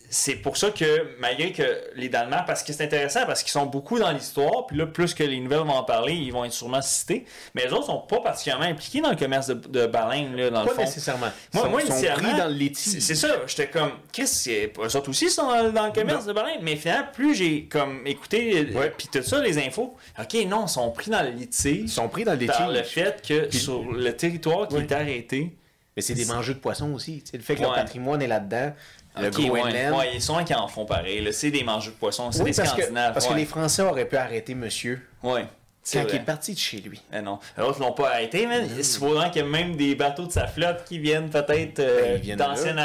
c'est pour ça que, malgré que les Danois, parce que c'est intéressant, parce qu'ils sont beaucoup dans l'histoire, puis là, plus que les nouvelles vont en parler, ils vont être sûrement cités. Mais les autres sont pas particulièrement impliqués dans le commerce de baleines, là, dans le Pas fond. nécessairement. Moi, Ils sont initialement, pris dans le laitier. c'est ça. J'étais comme, Chris, eux autres aussi sont dans le commerce de baleines. Mais finalement, plus j'ai comme écouté, Ouais. puis tout ça, les infos, OK, non, ils sont pris dans le laitier Ils sont pris dans le par laitier. le fait que sur le territoire qui Ouais. est arrêté, Mais c'est des mangeurs de poissons aussi. Tu sais, le fait que leur Ouais. patrimoine est là-dedans. Le OK, Groenland. ouais, ils sont qui en font pareil. là. C'est des mangeurs de poissons, c'est Oui, des parce que, Scandinaves. parce que ouais. les Français auraient pu arrêter monsieur Ouais. C'est quand vrai. il est parti de chez lui. Eh non. L'autre l'ont pas arrêté, mais il se faudrait qu'il y ait même des bateaux de sa flotte qui viennent peut-être ils viennent d'anciennes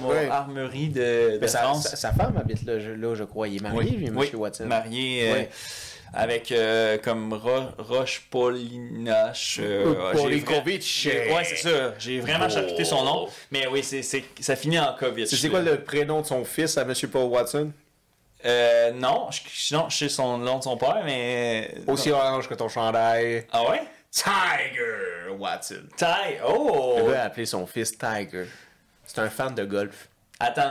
Ouais. armeries de Mais France. sa femme habite là, je crois. Il est marié, lui, M. Watson. Marié Ouais. avec comme Roche Paulinache. Polikovic. Ouais, c'est ça. J'ai vraiment charcuté son nom. Mais oui, ça finit en COVID. C'est quoi le prénom de son fils à M. Paul Watson? Non, je sais son nom de son père, mais. Aussi orange que ton chandail. Ah ouais? Tiger Watson. Ty. Oh! Il veut appeler son fils Tiger. C'est un fan de golf. Attends,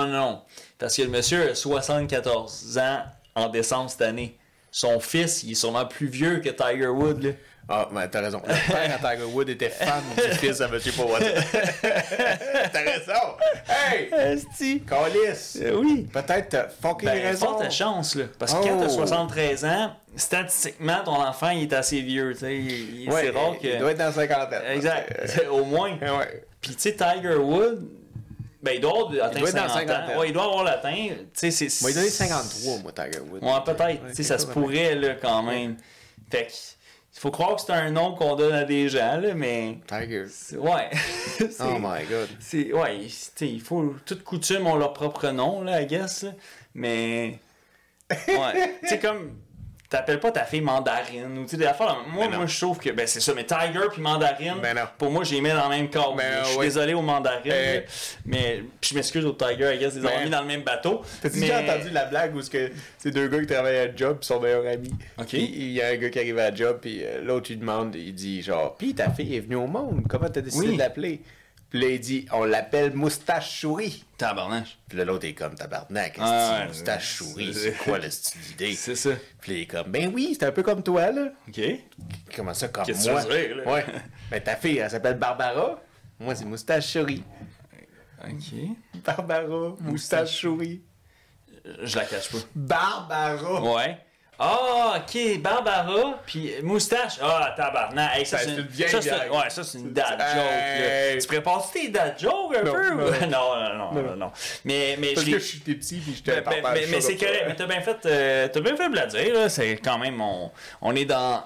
non. Parce que le monsieur a 74 ans en décembre cette année. Son fils, il est sûrement plus vieux que Tiger Woods, là. Ah, mais t'as raison. Le père à Tiger Woods était fan du fils à M. Paul Watson. T'as raison. Hey! Esti! Calice! Oui. Peut-être t'as fucking Ben, raison. forte chance, là. Parce que quand Oh. t'as 73 ans, statistiquement, ton enfant, il est assez vieux, tu sais. Ouais, c'est rare que... il doit être dans la cinquantaine. Exact. Au moins. Ouais. Puis, tu sais, Tiger Woods, ben, il doit doit atteindre être dans 50 50 ans. Ouais, il doit avoir l'atteint. Tu sais, c'est... Moi, il donnait 53, moi, Tiger Woods. Ouais, peut-être. Tu sais, ça se pourrait, là, quand même. Fait que, il faut croire que c'est un nom qu'on donne à des gens, là, mais... Tiger. Ouais. Oh my god. Ouais, tu sais, il faut... Toute coutume ont leur propre nom, là, I guess, là. Mais... Ouais. Tu sais, comme... T'appelles pas ta fille Mandarine ou tu sais des affaires. Moi, Ben non. moi je trouve que ben c'est ça, mais Tiger puis Mandarine, Ben non. pour moi, je les mets dans le même cadre. Ben je suis ouais. désolé aux Mandarines, Euh. mais puis je m'excuse aux Tiger, I guess, ils ont Ben. mis dans le même bateau. T'as-tu mais... déjà entendu la blague où c'est deux gars qui travaillent à un job pis sont meilleurs amis? Ok. Puis il y a un gars qui arrive à la job puis l'autre il demande, il dit genre, pis ta fille est venue au monde, comment t'as décidé Oui. de l'appeler? Puis là il dit, on l'appelle Moustache Souris. Tabarnache. Puis là l'autre est comme tabarnak, Ah, ouais, Moustache Souris, c'est- c'est quoi la style d'idée? C'est ça. Puis là, il est comme, ben oui, c'est un peu comme toi là. OK. Comment ça, comme Qu'est-ce que moi? tu veux dire, là? Ouais. Ben ta fille, elle s'appelle Barbara. Moi c'est Moustache Souris. OK. Barbara, Moustache Souris. Je la cache pas. Barbara! Ouais. Ah, ok, Barbara, puis moustache. Ah, tabarnak. Hey, ça, Ben, c'est une vieille ça, gag. ouais, ça, c'est une dad joke. Hey. Là. Tu prépares-tu tes dad jokes un Non, peu? non. Non. Mais Parce je que l'ai- j'étais petit puis j'étais mais c'est correct. Mais t'as bien fait de le dire. Là. C'est quand même, on est dans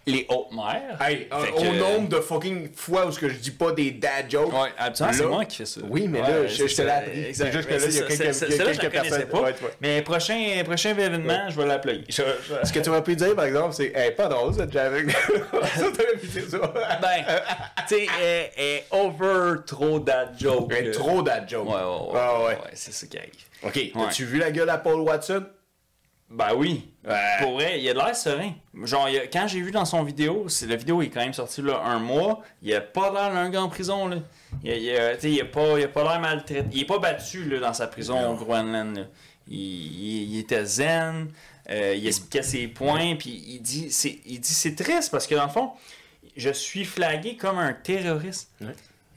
les hautes mers. Hey, Fait au que- nombre de fucking fois où ce que je dis pas des dad jokes. Ouais, absolument, c'est là- moi qui fais ça. Oui, mais Ouais, là, je te ça, l'ai appris. exact. C'est juste que Mais là, il y a c'est quelques- ça, il y a celle-là, je la quelques connaissais personnes. pas. Ouais. Mais prochain événement, je vais l'appeler. Ce que tu aurais pu dire, par exemple, c'est hey, pas drôle, cette avec. Ça, t'aurais pu dire ça. Ben, tu sais, elle est over trop dad joke. Hey, là. trop dad joke. Ouais, c'est ça qui arrive. Ok, as-tu vu la gueule à Paul Watson? Ben oui. Ouais. Pour vrai, il a de l'air serein. Genre, quand j'ai vu dans son vidéo, la vidéo est quand même sortie là, un mois, il a pas l'air d'un gars en prison. Là. Il a pas l'air maltraité. Il est pas battu là, dans sa prison au Groenland. Là. Il était zen, il expliquait ses points, puis il dit c'est triste parce que dans le fond, je suis flagué comme un terroriste. Ouais.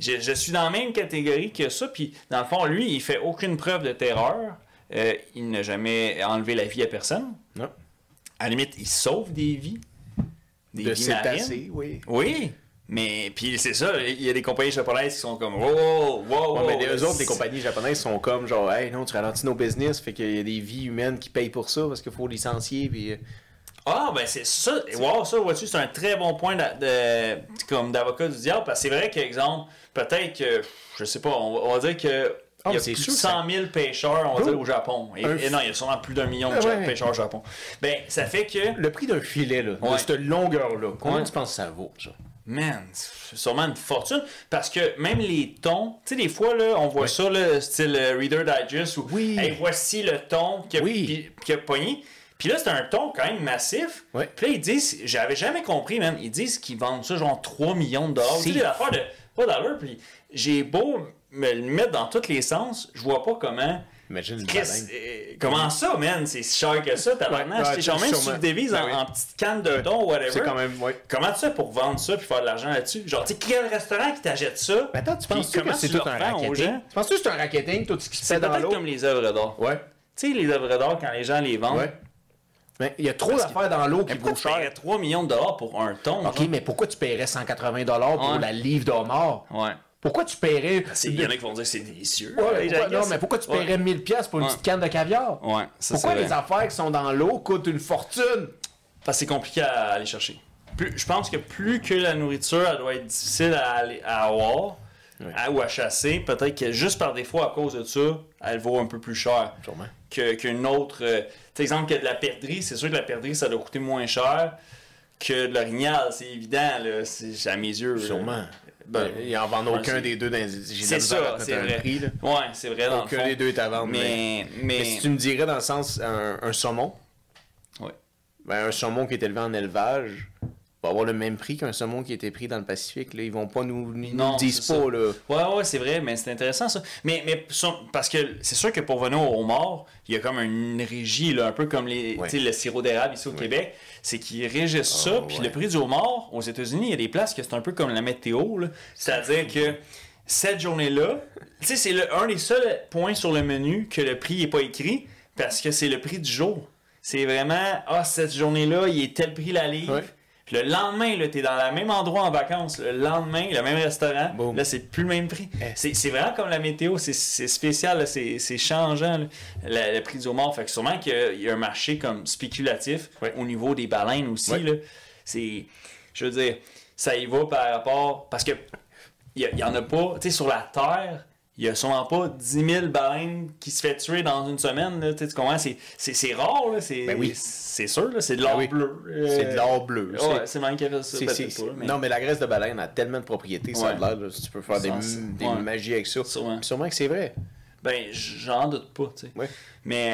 Je suis dans la même catégorie que ça, puis dans le fond, lui, il fait aucune preuve de terreur. Il n'a jamais enlevé la vie à personne. Non. À la limite, il sauve des vies. Des De vies marines. cétacés, oui. Oui. Mais, puis c'est ça, il y a des compagnies japonaises qui sont comme wow. Ouais, mais eux autres, les compagnies japonaises sont comme genre, hey, non, tu ralentis nos business, fait qu'il y a des vies humaines qui payent pour ça parce qu'il faut licencier, puis. Ah, ben c'est ça. Wow, ça, vois-tu, c'est un très bon point comme d'avocat du diable. Parce que c'est vrai qu'exemple, peut-être que, je sais pas, on va dire que. Ah, Il y a mais c'est plus sûr de que 100 000 pêcheurs, on va dire, au Japon. Et non, il y a sûrement plus d'1 million de Ouais. pêcheurs au Japon. Ben, ça fait que. Le prix d'un filet, là, Ouais. de cette longueur-là, combien Ouais. tu penses que ça vaut, ça? Man, c'est sûrement une fortune. Parce que même les tons, tu sais, des fois, là, on voit ça, là, style Reader Digest, où Oui. hey, voici le ton qui a pogné. Puis là, c'est un ton quand même massif. Ouais. Puis là, ils disent, j'avais jamais compris, même, ils disent qu'ils vendent ça genre 3 millions de dollars. C'est Tu sais, des affaires de pas d'allure. Puis j'ai beau me le mettre dans tous les sens, je vois pas comment. Imagine une Chris, baleine. comment ça, man? C'est si cher que ça, tabarnak. Ouais, Ouais, genre, même si tu sûrement. le dévises Ben en, oui. en petite canne de thon, whatever. C'est quand même, ouais. Comment tu fais pour vendre ça puis faire de l'argent là-dessus? Genre, tu sais, quel restaurant qui t'achète ça? Mais attends, tu penses Puis que c'est tout un racketing? Tu penses que c'est un racketing, tout ce qui se C'est fait dans peut-être l'eau? comme les œuvres d'art. Ouais. Tu sais, les œuvres d'art, quand les gens les vendent, Ouais. Mais il y a trop d'affaires dans l'eau qui pourquoi vaut tu paierais cher. 3 millions de dollars pour un thon? Ok, genre? mais pourquoi tu paierais 180$ pour Ouais. la livre de homard? Ouais. Pourquoi tu paierais. Il y en a qui vont dire que c'est délicieux. Ouais, Les pourquoi- gens, non, mais pourquoi tu paierais 1000$ pour une Ouais. petite canne de caviar? Ouais, ça Pourquoi c'est les vrai. affaires qui sont dans l'eau coûtent une fortune? Parce que c'est compliqué à aller chercher. Je pense que plus que la nourriture, elle doit être difficile à avoir ou à chasser, peut-être que juste par défaut, à cause de ça, elle vaut un peu plus cher Sûrement. qu'une autre. Tu sais, exemple, que de la perdrix, c'est sûr que la perdrix, ça doit coûter moins cher que de l'orignal, c'est évident, là, c'est à mes yeux. là. Sûrement. Ben, Ils en vendent aucun c'est- des deux dans j'ai de la C'est misère à ça, mettre c'est un vrai. prix, là. Ouais, c'est vrai dans le Aucun fond. des deux est à vendre. Mais si tu me dirais dans le sens un saumon, Ouais. ben, un saumon qui est élevé en élevage va avoir le même prix qu'un saumon qui a été pris dans le Pacifique. Là. Ils vont pas nous le disent c'est pas. ça. Là. Ouais, c'est vrai, mais c'est intéressant ça. Mais parce que c'est sûr que pour venir au homard, il y a comme une régie, là, un peu comme Ouais. le sirop d'érable ici au Québec, c'est qu'ils régissent ça, puis le prix du homard, aux États-Unis, il y a des places que c'est un peu comme la météo, là. C'est-à-dire que cette journée-là, tu sais, c'est un des seuls points sur le menu que le prix n'est pas écrit, parce que c'est le prix du jour. C'est vraiment, cette journée-là, il est tel prix la livre. Ouais. Puis le lendemain, tu es dans le même endroit en vacances. Le lendemain, le même restaurant. Boom. Là, c'est plus le même prix. C'est vraiment comme la météo. C'est spécial. là. C'est changeant, là, le prix du homard. Fait que sûrement qu'il y a un marché comme spéculatif au niveau des baleines aussi. Ouais. Là. Je veux dire, ça y va par rapport... Parce que il y en a pas... Tu sais, sur la Terre... Il y a sûrement pas 10 000 baleines qui se fait tuer dans une semaine. Là, tu comprends? C'est rare. Là, Ben oui. C'est sûr. Là, c'est de l'or Ben oui. bleu. C'est de l'or bleu. Ouais, c'est même qui a fait ça. C'est- peut-être c'est- pas, mais- Non, mais la graisse de baleine a tellement de propriétés, ça a Ouais. l'air. Là, si tu peux faire des Ouais. magies avec ça. Sûrement. Puis sûrement que c'est vrai. Ben, j'en doute pas, tu sais. Ouais. Mais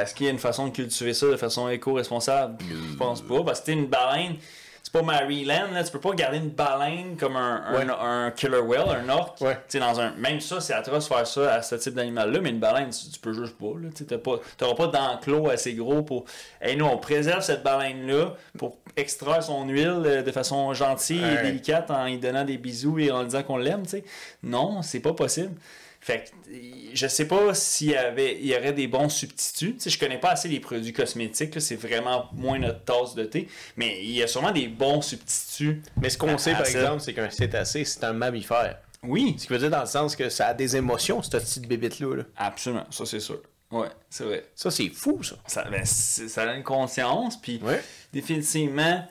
est-ce qu'il y a une façon de cultiver ça de façon éco-responsable? Je pense pas. Parce que t'es une baleine, c'est pas Maryland, là. Tu peux pas garder une baleine comme un killer whale, un orque. Ouais. Tu sais, dans un... Même ça, c'est atroce de faire ça à ce type d'animal-là, mais une baleine, tu peux juste pas, là. Tu sais, t'auras pas d'enclos assez gros pour... Hey, nous, on préserve cette baleine-là pour extraire son huile de façon gentille et Ouais. délicate en lui donnant des bisous et en lui disant qu'on l'aime, tu sais. Non, c'est pas possible. Fait que je sais pas s'il y aurait des bons substituts. Tu sais, je connais pas assez les produits cosmétiques, là, c'est vraiment moins notre tasse de thé, mais il y a sûrement des bons substituts. Mais ce qu'on sait, par exemple, c'est qu'un cétacé, c'est un mammifère. Oui. Ce qui veut dire dans le sens que ça a des émotions, cette petite bébête-là. Là. Absolument, ça c'est sûr. Ouais, c'est vrai. Ça, c'est fou, ça. Ça a une conscience, puis Ouais. définitivement,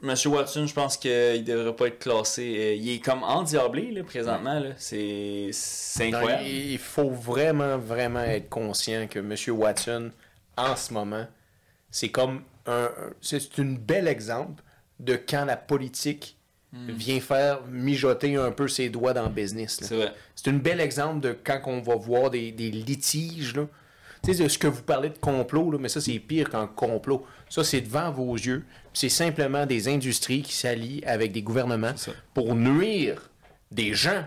Monsieur Watson, je pense qu'il devrait pas être classé. Il est comme endiablé, là, présentement. Là. C'est incroyable. Non, il faut vraiment, vraiment être conscient que M. Watson, en ce moment, c'est comme c'est un bel exemple de quand la politique vient faire mijoter un peu ses doigts dans le business. Là. C'est vrai. C'est un bel exemple de quand on va voir des litiges. Là. Tu sais, de ce que vous parlez de complot, là, mais ça, c'est pire qu'un complot. Ça, c'est devant vos yeux. C'est simplement des industries qui s'allient avec des gouvernements pour nuire des gens.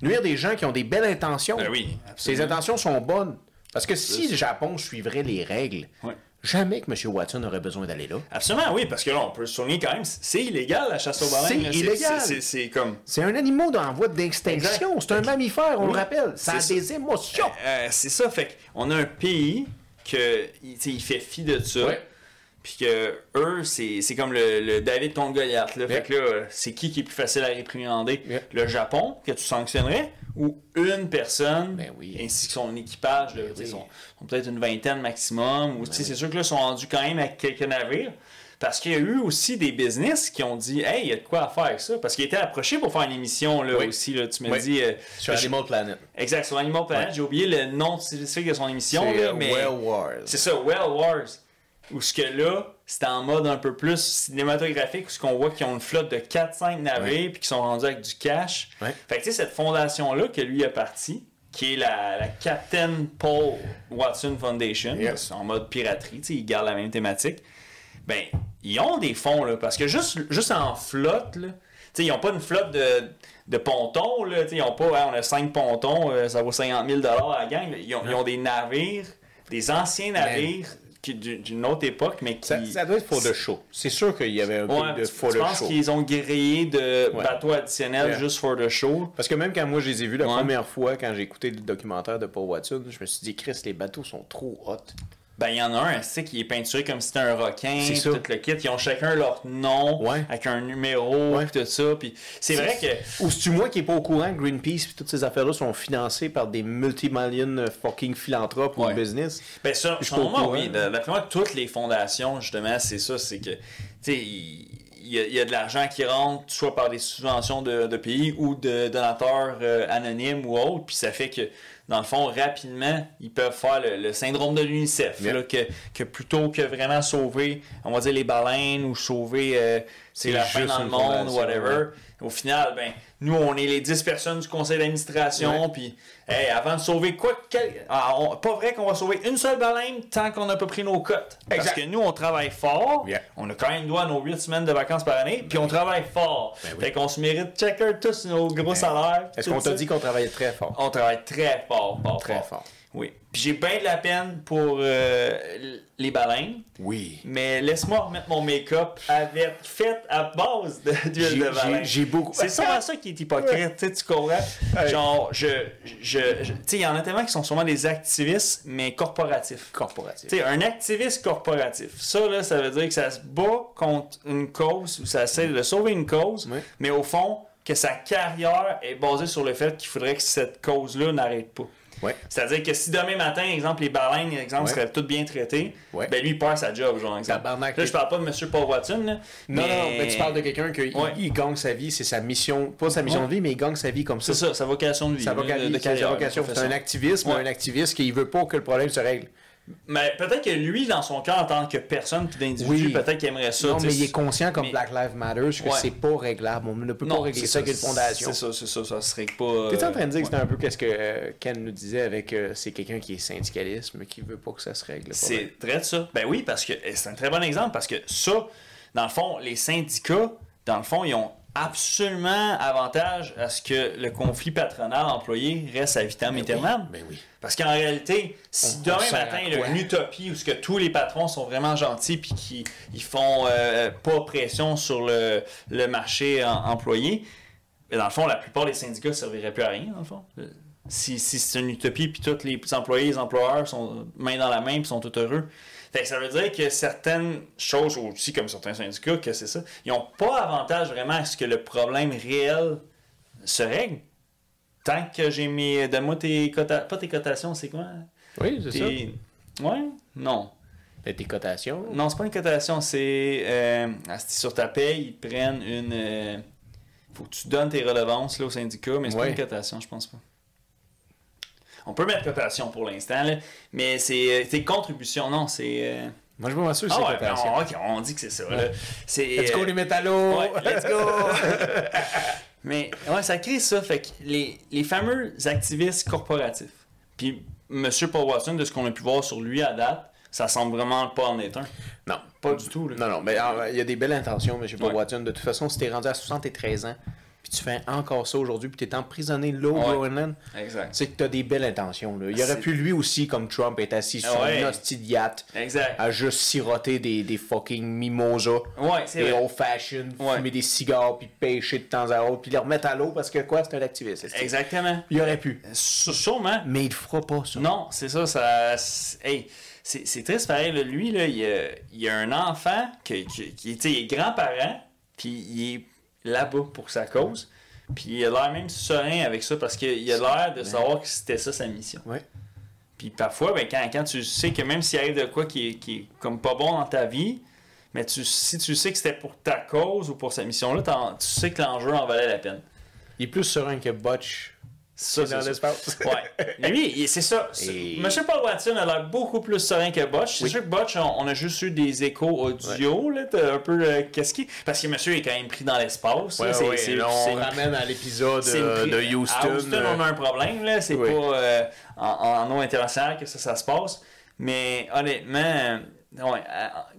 Nuire des gens qui ont des belles intentions. Ben oui, Ces intentions sont bonnes. Parce que si le Japon suivrait les règles, jamais que M. Watson aurait besoin d'aller là. Absolument, oui, parce que là, on peut souligner quand même, c'est illégal la chasse aux baleines. C'est illégal. C'est comme... C'est un animal en voie d'extinction. C'est un mammifère, on le rappelle. Ça a des émotions. C'est ça, fait qu'on a un pays il fait fi de ça. Ouais. Puis que eux, c'est comme le David contre Goliath. Là. Fait que là, c'est qui est plus facile à réprimander? Le Japon, que tu sanctionnerais, ou une personne, ainsi que son équipage, ils sont peut-être une vingtaine maximum, ou c'est sûr que là, ils sont rendus quand même avec quelques navires. Parce qu'il y a eu aussi des business qui ont dit « Hey, il y a de quoi à faire avec ça. » Parce qu'ils étaient approchés pour faire une émission là, aussi. Là, tu me dis... sur Animal Planet. Exact, sur Animal Planet. J'ai oublié le nom spécifique de son émission. C'est mais Whale Wars. C'est ça, Whale Wars. Où ce que là, c'est en mode un peu plus cinématographique, où ce qu'on voit qu'ils ont une flotte de 4-5 navires, puis qu'ils sont rendus avec du cash. Fait que tu sais, cette fondation-là que lui a parti, qui est la Captain Paul Watson Foundation, en mode piraterie, tu sais, ils gardent la même thématique. Ben, ils ont des fonds, là, parce que juste en flotte, là, tu sais, ils n'ont pas une flotte de pontons, là, tu sais, ils n'ont pas, on a 5 pontons, ça vaut 50 000 à la gang, là. Ils ont des navires, des anciens navires, d'une autre époque, mais qui... Ça doit être for the show. C'est sûr qu'il y avait un peu de for the show. Je pense qu'ils ont grillé de bateaux additionnels juste for the show. Parce que même quand moi je les ai vus la première fois, quand j'ai écouté le documentaire de Paul Watson, je me suis dit, Chris, les bateaux sont trop hot. Ben, il y en a un, c'est qui est peinturé comme si c'était un requin, tout le kit. Ils ont chacun leur nom, avec un numéro, tout ça. Puis c'est vrai que... Ou c'est-tu moi qui est pas au courant que Greenpeace et toutes ces affaires-là sont financées par des multimillion fucking philanthropes ou business? Ben ça, sûrement, oui. D'après moi, toutes les fondations, justement, c'est ça, c'est que, tu sais, il y a de l'argent qui rentre, soit par des subventions de pays ou de donateurs anonymes ou autres, puis ça fait que dans le fond, rapidement, ils peuvent faire le syndrome de l'UNICEF, là, que plutôt que vraiment sauver, on va dire, les baleines ou sauver la faim dans le monde, whatever, au final, ben, nous, on est les 10 personnes du conseil d'administration, puis avant de sauver pas vrai qu'on va sauver une seule baleine tant qu'on n'a pas pris nos cotes. Parce que nous, on travaille fort, on a quand même droit à nos 8 semaines de vacances par année, puis on travaille fort. Fait qu'on se mérite checker tous nos gros salaires. Est-ce qu'on t'a dit qu'on travaillait très fort? On travaille très fort, très fort. Oui. Puis j'ai bien de la peine pour les baleines. Oui. Mais laisse-moi remettre mon make-up fait à base d'huile de baleine. J'ai beaucoup... C'est sûrement ça qui est hypocrite, tu comprends? Genre, tu sais, il y en a tellement qui sont sûrement des activistes, mais corporatifs. Tu sais, un activiste corporatif. Ça, là, ça veut dire que ça se bat contre une cause, ou ça essaie de sauver une cause, mais au fond, que sa carrière est basée sur le fait qu'il faudrait que cette cause-là n'arrête pas. C'est-à-dire que si demain matin, exemple, les baleines, exemple, seraient toutes bien traitées, ben lui, il perd sa job, genre, exemple. Là, je parle pas de M. Paul Watson, là, non, mais tu parles de quelqu'un qui il gagne sa vie, c'est sa mission, pas sa mission de vie, mais il gagne sa vie comme ça. C'est ça, sa vocation de vie. Sa vocation, c'est un activiste, mais un activiste qui veut pas que le problème se règle. Mais peut-être que lui, dans son cœur, en tant que personne puis d'individu, peut-être qu'il aimerait ça. Non, mais il est conscient comme Black Lives Matter que c'est pas réglable. On ne peut pas régler ça avec une fondation. C'est ça, ça serait pas... T'es en train de dire que c'est un peu qu'est-ce que Ken nous disait avec c'est quelqu'un qui est syndicaliste mais qui veut pas que ça se règle. C'est très de ça. Ben oui, parce que c'est un très bon exemple parce que ça, dans le fond, les syndicats, dans le fond, ils ont absolument avantage à ce que le conflit patronal-employé reste à vitam aeternam. Ben oui. Parce qu'en réalité, si demain matin, il y a une utopie où ce que tous les patrons sont vraiment gentils puis qu'ils font pas pression sur le marché employé, Mais dans le fond, la plupart des syndicats ne serviraient plus à rien, dans le fond. Si c'est une utopie, puis tous les employés et les employeurs sont main dans la main, puis sont tout heureux. Fait que ça veut dire que certaines choses, aussi comme certains syndicats, que c'est ça, ils n'ont pas avantage vraiment à ce que le problème réel se règle. Tant que j'ai mes... Donne-moi tes cotations... Pas tes cotations, c'est quoi? Oui, c'est ça. Ouais? Non. Tes cotations? Non, c'est pas une cotation, c'est... sur ta paye, ils te prennent une... faut que tu donnes tes redevances là, au syndicat, mais c'est pas une cotation, je pense pas. On peut mettre cotation pour l'instant, là, mais c'est contribution, non, c'est... Moi, je me sûr que c'est cotation. OK, on dit que c'est ça. Ouais. Là. C'est, let's go les métallos! Ouais, let's go! Mais ouais, ça crée ça, fait que les fameux activistes corporatifs, puis M. Paul Watson, de ce qu'on a pu voir sur lui à date, ça semble vraiment pas en être un. Non. Pas du tout. Là. Non, mais il y a des belles intentions, M. Paul Watson. De toute façon, si t'es rendu à 73 ans, puis tu fais encore ça aujourd'hui, puis t'es emprisonné là au Groenland, c'est que t'as des belles intentions. Là. Il aurait pu, lui aussi, comme Trump, être assis sur une hostie de yacht, à juste siroter des fucking mimosas, des old-fashioned, fumer des cigares, puis pêcher de temps à autre, puis les remettre à l'eau parce que quoi, c'est un activiste. Exactement. Il aurait pu. Sûrement. Mais il fera pas ça. Non, c'est ça. Hey, c'est triste pareil. Là. Lui, là, il y a un enfant qui est grand-parent, puis il est là-bas pour sa cause. Puis il a l'air même serein avec ça parce qu'il a l'air de savoir que c'était ça sa mission. Ouais. Puis parfois, ben, quand tu sais que même s'il arrive de quoi qui est comme pas bon dans ta vie, mais si tu sais que c'était pour ta cause ou pour sa mission-là, tu sais que l'enjeu en valait la peine. Il est plus serein que Butch. Ça, dans l'espace. Ouais. Lui, c'est ça. Monsieur Paul Watson a l'air beaucoup plus serein que Butch. C'est sûr que Butch, on a juste eu des échos audio, là, un peu qu'est-ce qui... Parce que monsieur est quand même pris dans l'espace. On ramène à l'épisode de Houston. À Houston, on a un problème, là. C'est pas en eau internationale que ça se passe. Mais honnêtement... Ouais.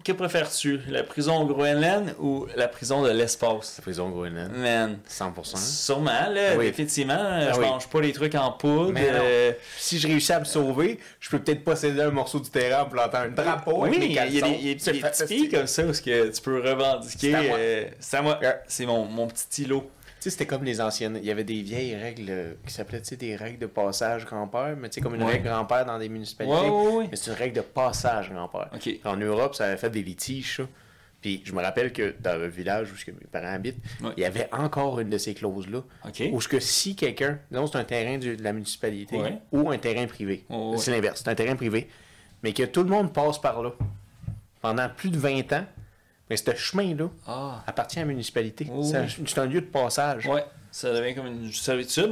Que préfères-tu? La prison au Groenland ou la prison de l'espace? La prison au Groenland. Man. 100%. Sûrement, là. Effectivement. Je mange pas les trucs en poudre. Mais si je réussis à me sauver, je peux peut-être posséder un morceau du terrain en plantant un drapeau avec mes caleçons. Il y a des petits pays comme ça où tu peux revendiquer. C'est à moi. C'est mon petit îlot. Tu sais, c'était comme les anciennes. Il y avait des vieilles règles qui s'appelaient, tu sais, des règles de passage grand-père, mais tu sais, comme une règle grand-père dans des municipalités. Mais c'est une règle de passage grand-père. Okay. En Europe, ça avait fait des litiges, ça. Puis je me rappelle que dans le village où mes parents habitent, il y avait encore une de ces clauses-là. Où que si quelqu'un, disons, c'est un terrain de la municipalité ou un terrain privé, c'est l'inverse, c'est un terrain privé, mais que tout le monde passe par là pendant plus de 20 ans. Mais ce chemin-là appartient à la municipalité. C'est un lieu de passage. Oui, ça devient comme une servitude,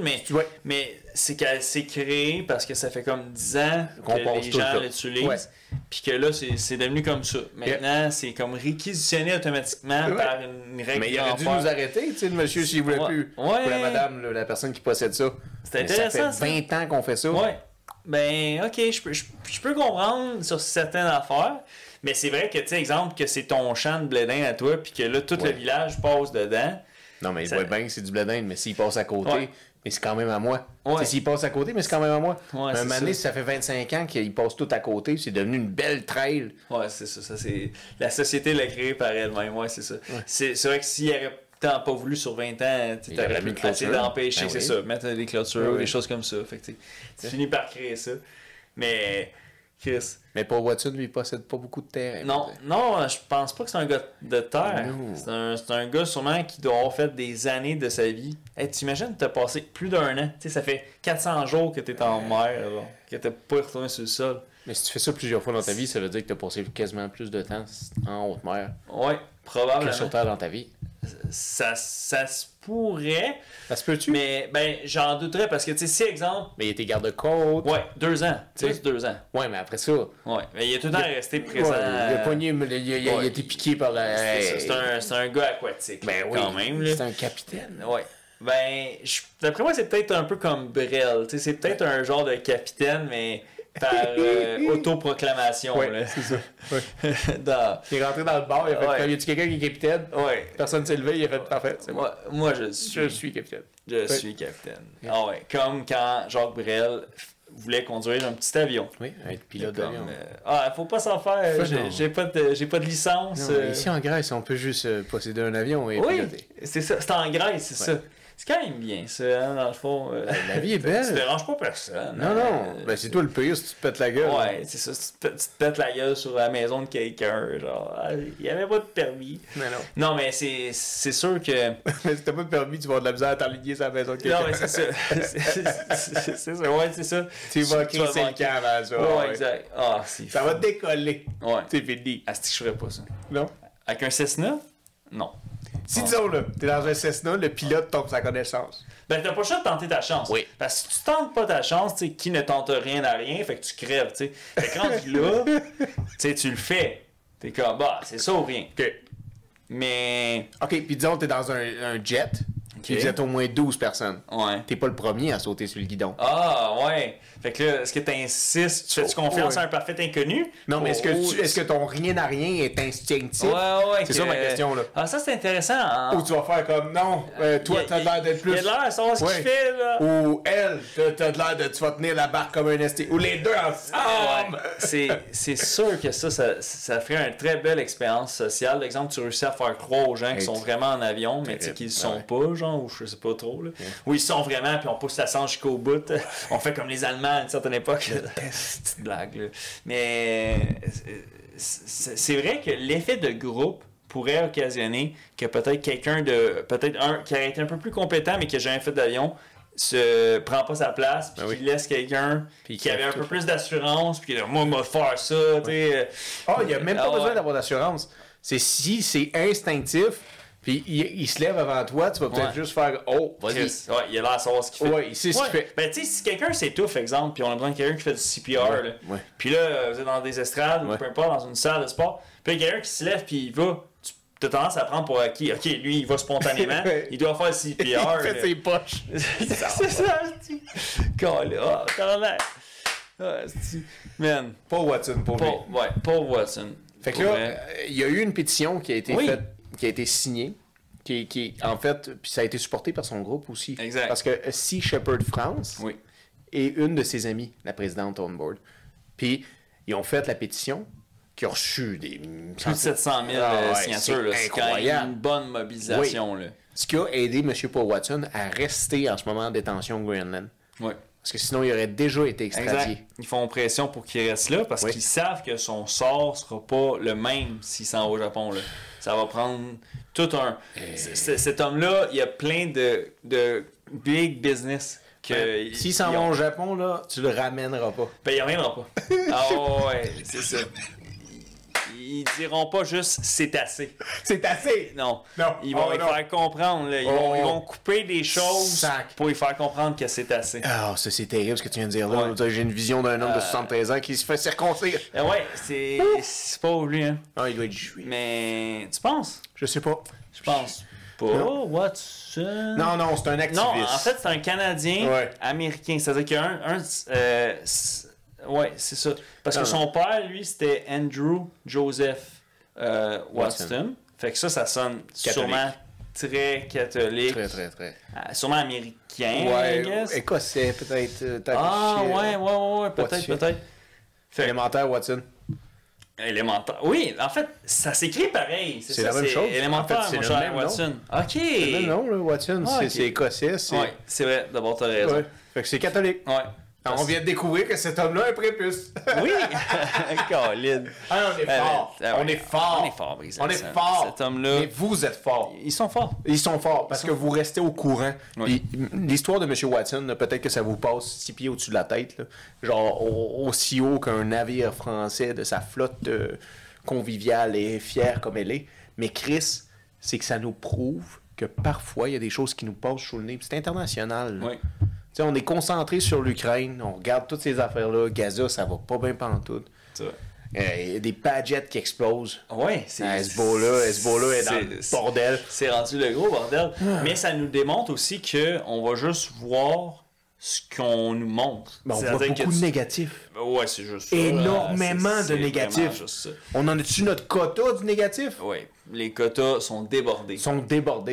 mais c'est créé parce que ça fait comme 10 ans que les gens l'utilisent. Puis que là, c'est devenu comme ça. Maintenant, c'est comme réquisitionné automatiquement par une règle. Mais il aurait dû nous arrêter, tu sais, le monsieur, s'il voulait plus. Pour la madame, la personne qui possède ça. C'est intéressant. Ça fait 20 ans qu'on fait ça. Oui. Ben, OK, je peux comprendre sur certaines affaires. Mais c'est vrai que, tu sais, exemple, que c'est ton champ de blé d'Inde à toi, puis que là, tout le village passe dedans. Non, mais il voit bien que c'est du blé d'Inde, mais s'il passe à côté, mais c'est quand même à moi. S'il passe à côté, mais c'est quand même à moi. Un moment donné, ça fait 25 ans qu'il passe tout à côté, c'est devenu une belle trail. Ouais, c'est ça. C'est... La société l'a créé par elle-même, c'est ça. C'est vrai que s'il aurait tant pas voulu sur 20 ans, tu aurais pu essayer d'empêcher, c'est ça, mettre des clôtures ou des choses comme ça. Fait que tu finis par créer ça. Mais... Chris. Mais Paul Watson, lui, il possède pas beaucoup de terrain. Non, je pense pas que c'est un gars de terre. C'est un gars sûrement qui doit avoir fait des années de sa vie. Hey, t'imagines, t'as passé plus d'un an. T'sais, ça fait 400 jours que t'es en mer, là, que t'es pas retourné sur le sol. Mais si tu fais ça plusieurs fois dans ta vie, ça veut dire que t'as passé quasiment plus de temps en haute mer. Ouais, probablement. Que sur terre dans ta vie. Ça se pourrait. Ça se peut-tu? Mais ben j'en douterais parce que tu sais, si exemple. Mais il était garde-côte. Ouais, 2 ans. Plus 2 ans. Ouais, mais après ça. Ouais, mais il est tout le temps resté présent. Il a été piqué par la. C'est un gars aquatique. Ben oui. Quand même. C'est un capitaine. Ouais. Ben, d'après moi, c'est peut-être un peu comme Brel. Tu sais, c'est peut-être un genre de capitaine, mais par autoproclamation. Ouais, c'est ça. Ouais. Il est rentré dans le bar, il a fait y a-tu quelqu'un qui est capitaine? Ouais. Personne s'est levé, il a fait parfait. Moi, je suis capitaine. Je suis capitaine. Ah ouais. Comme quand Jacques Brel voulait conduire un petit avion. Oui, être pilote d'avion. Faut pas s'en faire. J'ai pas de licence. Non, ici en Grèce, on peut juste posséder un avion et piloter. C'est ça. C'est en Grèce, c'est ça. C'est quand même bien, ça, hein, dans le fond. La vie est Tu belle. déranges pas personne. Non, non. Ben, c'est toi le pire si tu te pètes la gueule. Ouais, c'est ça. Si tu te pètes la gueule sur la maison de quelqu'un, genre, il n'y avait pas de permis. Non, non. Non, mais c'est sûr que. Mais si t'as pas de permis, tu vas avoir de la misère à t'enligner sur la maison de quelqu'un. Non, mais c'est ça. C'est ça, ouais, c'est ça. Tu vas Tu vas crisser le manquer. camp avant ça. Ouais, exact. Ah, c'est Ça va décoller. Ouais. C'est fini. Ah, c'est que je ferais pas ça. Non? Avec un Cessna? Non. Si, disons, là, t'es dans un Cessna, le pilote tombe sa connaissance. Ben, t'as pas le choix de tenter ta chance. Oui. Parce que si tu tentes pas ta chance, tu sais, qui ne tente rien à rien, fait que tu crèves, tu sais. Fait que rendu là, tu sais, tu le fais. T'es comme, bah, c'est ça ou rien. OK. Mais. OK, puis disons, t'es dans un jet, puis vous êtes au moins 12 personnes. Ouais. T'es pas le premier à sauter sur le guidon. Ah, ouais. Fait que là, est-ce que t'insistes? Tu fais-tu confiance Ouais. à un parfait inconnu? Non, mais est-ce que ton rien à rien est instinctif? Ouais, ouais. C'est ça ma question, là. Ah, ça, c'est intéressant. Hein? Ou tu vas faire comme, non, toi, t'as l'air d'être plus... Il a l'air à savoir ce qu'il Ouais. fait, là. Ou elle, t'as l'air de... Tu vas tenir la barre comme un ST. Ou les deux ensemble! C'est sûr que ça ferait une très belle expérience sociale. L'exemple, tu réussis à faire croire aux gens qui sont vraiment en avion, mais tu sais qu'ils le sont pas, genre, ou je sais pas trop. Là. Ou ils sont vraiment, puis on pousse la sang jusqu'au bout. On fait comme les Allemands à une certaine époque. Petite blague, là. Mais c'est vrai que l'effet de groupe pourrait occasionner que peut-être quelqu'un qui aurait été un peu plus compétent, mais qui n'a jamais fait d'avion, se prend pas sa place, puis qui laisse quelqu'un qui avait un peu plus d'assurance, puis qui dit moi, je vais faire ça, tu sais. Oh, il n'y a même pas besoin d'avoir d'assurance. C'est si c'est instinctif, puis il se lève avant toi, tu vas peut-être juste faire oh, vas-y. Ouais, il a l'air à savoir ce qu'il fait. Ouais, il sait ce qu'il fait. Ben, tu sais, si quelqu'un s'étouffe, exemple, puis on a besoin de quelqu'un qui fait du CPR, là, puis là, vous êtes dans des estrades, ou peu importe, dans une salle de sport, puis il y a quelqu'un qui se lève, puis il va. Tu as tendance à prendre pour acquis. OK, lui, il va spontanément. Il doit faire le CPR. Il fait ses poches. C'est ça, tu oh, t'as l'air. Man. Paul Watson, pour lui. Ouais, Paul Watson. Fait que là, il y a eu une pétition qui a été faite, qui a été signée, qui en fait, puis ça a été supporté par son groupe aussi. Exact. Parce que Sea Shepherd France est une de ses amies, la présidente on board. Puis ils ont fait la pétition, qui a reçu des... Plus de 700 000 signatures. C'est quand même une bonne mobilisation. Là. Ce qui a aidé M. Paul Watson à rester en ce moment en détention au Groenland. Oui. Parce que sinon, il aurait déjà été extradié. Exact. Ils font pression pour qu'il reste là parce qu'ils savent que son sort sera pas le même s'il s'en va au Japon. Là. Ça va prendre tout un... Cet homme-là, il y a plein de big business. S'il s'en va au Japon, là, tu le ramèneras pas. Ben, il reviendra pas. Ah ouais, c'est ça. Ils diront pas juste c'est assez. C'est assez! Non. Ils vont lui faire comprendre. Là. Ils vont couper des choses pour lui faire comprendre que c'est assez. Ah, ça c'est terrible ce que tu viens de dire là. J'ai une vision d'un homme de 73 ans qui se fait circoncire. Ouais, c'est pas lui, hein. Ah, il doit être juif. Mais tu penses? Je sais pas. Je pense pas. Watson. Non, c'est un activiste. Non, en fait, c'est un Canadien américain. C'est-à-dire qu'il y a ouais, c'est ça. Parce que son père, lui, c'était Andrew Joseph Watson. Fait que ça sonne sûrement très catholique. Très. Sûrement américain, ouais, I guess. Écossais, peut-être. Ouais, peut-être. Élémentaire, Watson. Élémentaire. Oui, en fait, ça s'écrit pareil. C'est la même chose. Élémentaire, En fait, mon c'est le cher même Watson. OK. C'est le même nom, là, Watson. C'est écossais. Oui, c'est vrai. D'abord, t'as raison. Fait que c'est catholique. Ouais. On vient de découvrir que cet homme-là est un prépuce. Oui! Colin. Ah, on est fort. On est fort. On est fort, Brisel. On est fort. Cet homme-là. Mais vous êtes fort. Ils sont forts. Ils sont forts parce que vous restez au courant. L'histoire de M. Watson, peut-être que ça vous passe 6 pieds au-dessus de la tête. Là. Genre aussi haut qu'un navire français de sa flotte conviviale et fière comme elle est. Mais Chris, c'est que ça nous prouve que parfois, il y a des choses qui nous passent sous le nez. C'est international. Oui. T'sais, on est concentré sur l'Ukraine, on regarde toutes ces affaires-là. Gaza, ça va pas bien pantoute. Il y a des Padgets qui explosent. Oui, c'est... Hezbollah est dans le bordel. C'est rendu le gros bordel. Mais ça nous démontre aussi qu'on va juste voir ce qu'on nous montre. On voit beaucoup de négatifs. Ouais, c'est juste ça. Énormément de négatifs. On en a-tu notre quota du négatif? Oui. Les quotas sont débordés.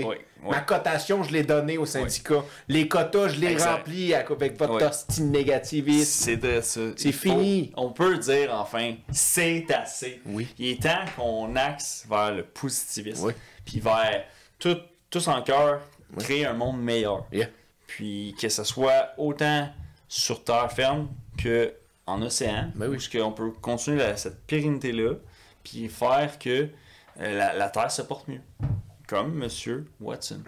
Oui. Ma cotation, je l'ai donnée au syndicat. Oui. Les quotas, je les remplis avec votre hostie négativiste. C'est ça. C'est fini. On peut dire enfin, c'est assez. Oui. Il est temps qu'on axe vers le positivisme. Oui. Puis vers tous en cœur, créer un monde meilleur. Yeah. Puis que ce soit autant sur terre ferme qu'en océan, Ben oui. parce qu'on peut continuer cette pérennité-là, puis faire que la Terre se porte mieux. Comme Monsieur Watson.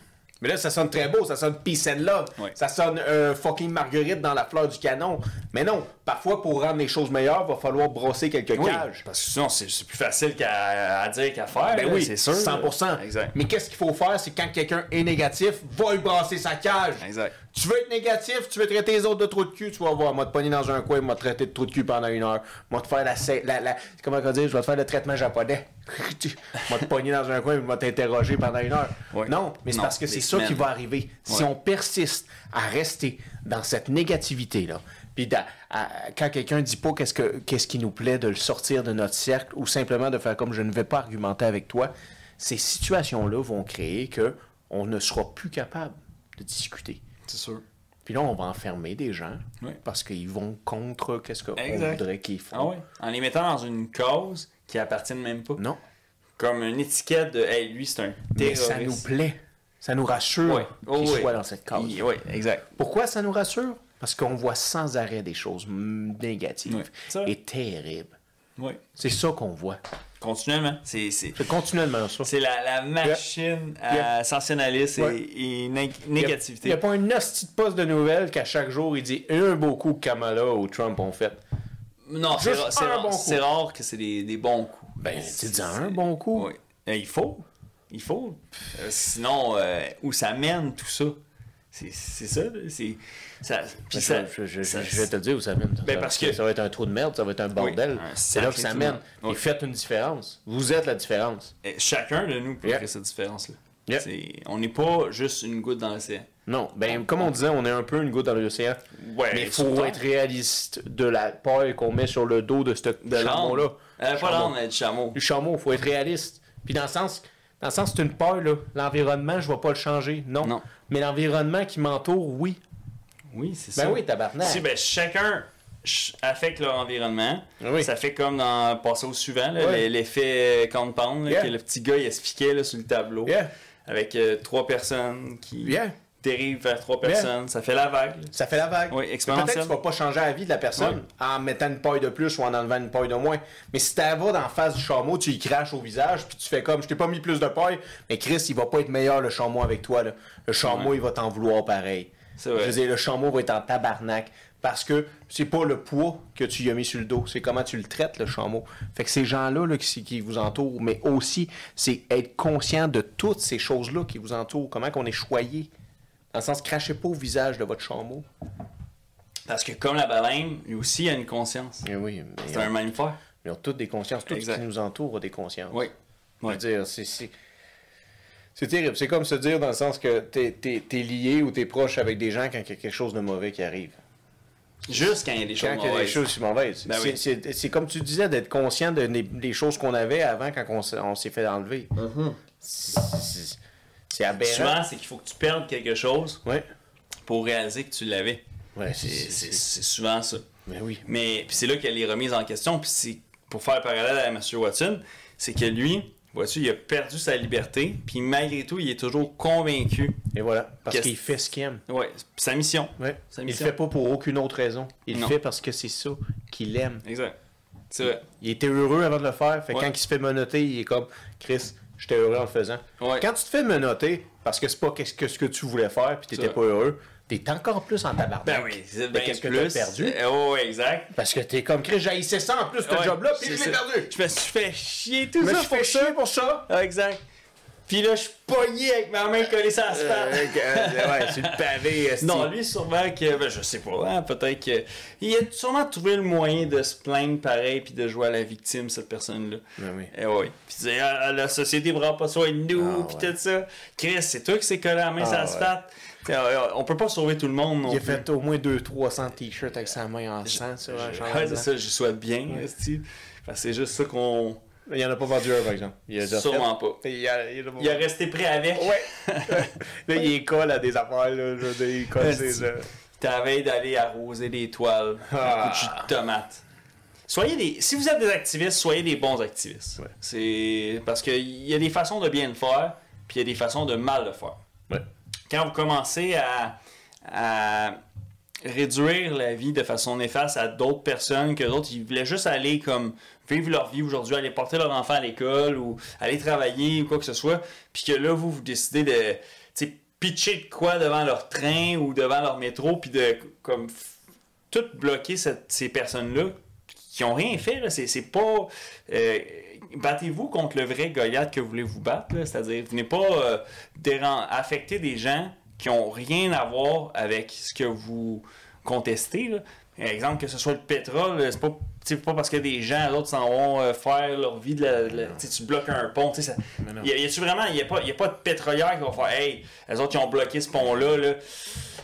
Mais là, ça sonne très beau, ça sonne peace and love. Ouais. Ça sonne fucking Marguerite dans la fleur du canon. Mais non, parfois, pour rendre les choses meilleures, il va falloir brosser quelques Oui, cages. parce que sinon, c'est plus facile à dire qu'à faire. Ben là, oui, c'est sûr. 100%. Exact. Mais qu'est-ce qu'il faut faire, c'est quand quelqu'un est négatif, va lui brasser sa cage. Exact. Tu veux être négatif, tu veux traiter les autres de trou de cul, tu vas voir, moi te pogner dans un coin, moi te traiter de trou de cul pendant 1 heure. Moi te faire comment on va dire, je vais te faire le traitement japonais. Moi te pogner dans un coin, moi t'interroger pendant 1 heure. Ouais. Non, mais c'est Non, parce que c'est des ça qui semaines. va arriver. Si Ouais. on persiste à rester dans cette négativité-là, puis quand quelqu'un dit pas qu'est-ce qui nous plaît de le sortir de notre cercle ou simplement de faire comme je ne vais pas argumenter avec toi, ces situations-là vont créer que on ne sera plus capable de discuter. C'est sûr. Puis là, on va enfermer des gens Oui. parce qu'ils vont contre qu'est-ce qu'on Exact. voudrait qu'ils font. Ah oui. En les mettant dans une cause qui appartiennent même pas. Non, Comme une étiquette de hey, lui, c'est un mais terroriste. ça nous plaît. Ça nous rassure Oui. Oh, qu'il oui. soit dans cette cause. Oui, exact. Pourquoi ça nous rassure? Parce qu'on voit sans arrêt des choses négatives Oui. C'est vrai. et terribles. Oui. C'est ça qu'on voit. Continuellement. C'est Continuellement ça. la machine sensationnaliste Ouais. et Il négativité. n'y a pas un hostie de poste de nouvelles qu'à chaque jour, il dit un beau coup que Kamala ou Trump ont fait. Non, Juste un bon coup. c'est rare que c'est des bons coups. Ben, tu dis un bon coup. Oui. Il faut. Il faut. Sinon, où ça mène tout ça? C'est ça, là. Puis ça, Je vais te le dire où ça mène. Ben, parce que- ça va être un trou de merde, ça va être un bordel. un C'est là que ça sacré mène. trou de merde. Et faites une différence. Vous êtes la différence. chacun de nous peut Yeah. faire cette différence-là. Yeah. On n'est pas juste une goutte dans l'océan. Non, ben comme on disait, on est un peu une goutte dans l'océan. Ouais, Mais il faut être réaliste de la paille qu'on met sur le dos de ce de chameau-là. Pas Chameau. l'âne, du chameau. Du chameau, il faut être réaliste. Puis dans le sens, c'est une paille, là. L'environnement, je ne vais pas le changer. Non. Non. Mais l'environnement qui m'entoure, oui. Oui, c'est Ben ça. oui, tabarnak. Si, ben, chacun affecte leur environnement. Oui. Ça fait comme dans passer au suivant, là, Ouais. l'effet compound, là, Yeah. que le petit gars il expliquait là, sur le tableau. Yeah. Avec 3 personnes qui Yeah. dérivent vers 3 personnes. Ça fait la vague. là. Ça fait la vague. Oui, Peut-être exponentielle. que tu vas pas changer la vie de la personne en mettant une paille de plus ou en enlevant une paille de moins. Mais si tu vas dans la face du chameau, tu y craches au visage, puis tu fais comme, je t'ai pas mis plus de paille, mais Chris, il va pas être meilleur le chameau avec toi. Là. Le chameau, il va t'en vouloir pareil. C'est vrai. Je veux dire, le chameau va être en tabarnak. Parce que c'est pas le poids que tu lui as mis sur le dos, c'est comment tu le traites, le chameau. Fait que ces gens-là là, qui vous entourent, mais aussi, c'est être conscient de toutes ces choses-là qui vous entourent. Comment qu'on est choyé. Dans le sens, crachez pas au visage de votre chameau. Parce que comme la baleine, lui aussi il a une conscience. Eh oui, mais C'est un mammifère. ils ont toutes des consciences. Tout ce Exact. qui nous entoure a des consciences. Oui. Je veux dire, c'est terrible. C'est comme se dire dans le sens que t'es lié ou t'es proche avec des gens quand il y a quelque chose de mauvais qui arrive. Juste quand il y a des choses Quand il y a des mauvaises. choses mauvaises. Ben oui. C'est comme tu disais, d'être conscient des choses qu'on avait avant quand on s'est fait enlever. C'est aberrant. Souvent, c'est qu'il faut que tu perdes quelque chose Ouais. pour réaliser que tu l'avais. Ouais, C'est souvent ça. Mais oui. Mais puis c'est là qu'il y a les remises en question. Puis c'est pour faire le parallèle à M. Watson, c'est que lui, vois-tu, il a perdu sa liberté. Puis malgré tout, il est toujours convaincu. Et voilà. Parce Qu'est-ce- qu'il fait ce qu'il aime. Ouais, sa mission. Ouais. Sa Il le mission. fait pas pour aucune autre raison. Il le Non. fait parce que c'est ça qu'il aime. Exact. C'est vrai. Il était heureux avant de le faire. Fait que Ouais. quand il se fait menotter, il est comme Chris, j'étais heureux en le faisant. Ouais. Quand tu te fais menotter parce que c'est pas ce que tu voulais faire puis t'étais Ça. pas heureux, t'es encore plus en tabarnak. Ben oui, c'est De bien qu'est-ce que plus. t'as perdu? Oh, exact. Parce que t'es comme Chris, j'haïssais ça en plus, ce Ouais, job-là, puis c'est je l'ai ça. perdu. Je me suis fait chier tout Je me ça suis pour fait ça. chier pour ça. Ah, exact. Puis là, je suis pogné avec ma main collée sur l'asphalte. Ouais, c'est le pavé. esti. Non, lui, sûrement que, ben, je sais pas, hein, peut-être que. Il a sûrement trouvé le moyen de se plaindre pareil puis de jouer à la victime, cette personne-là. Ben oui. Eh oui. Puis dire, ah, la société ne prend pas soin de nous, Ah, puis tout ça. Chris, c'est toi qui s'est collé la main sur Ah, l'asphalte. On peut pas sauver tout le monde non Il a plus. fait au moins 200-300 t-shirts avec sa main en sang sur un champ. Ouais, c'est ça, j'y souhaite bien, esti. Parce que c'est juste ça qu'on. Il en a pas vendu un, par exemple. Il a déjà Sûrement fait. pas. Il a pas Il a resté prêt avec. Ouais. Là, il colle à des affaires, là. Je veux dire, il colle Esti. ses... T'avais d'aller arroser des toiles, Ah. un coup de jus de tomate. Si vous êtes des activistes, soyez des bons activistes. Ouais. C'est parce qu'il y a des façons de bien le faire, puis il y a des façons de mal le faire. Ouais. quand vous commencez à réduire la vie de façon néfaste à d'autres personnes, que d'autres, ils voulaient juste aller comme vivre leur vie aujourd'hui, aller porter leur enfant à l'école ou aller travailler ou quoi que ce soit, puis que là, vous décidez de pitcher de quoi devant leur train ou devant leur métro, puis de comme tout bloquer ces personnes-là qui ont rien fait, là. C'est pas... battez-vous contre le vrai Goliath que vous voulez vous battre, là. C'est-à-dire, venez pas affecter des gens qui ont rien à voir avec ce que vous contestez, là. Par exemple, que ce soit le pétrole, c'est pas parce que des gens, d'autres s'en vont faire leur vie tu bloques un pont. Il n'y a pas de pétrolière qui va faire « Hey, les autres, ils ont bloqué ce pont-là. Là.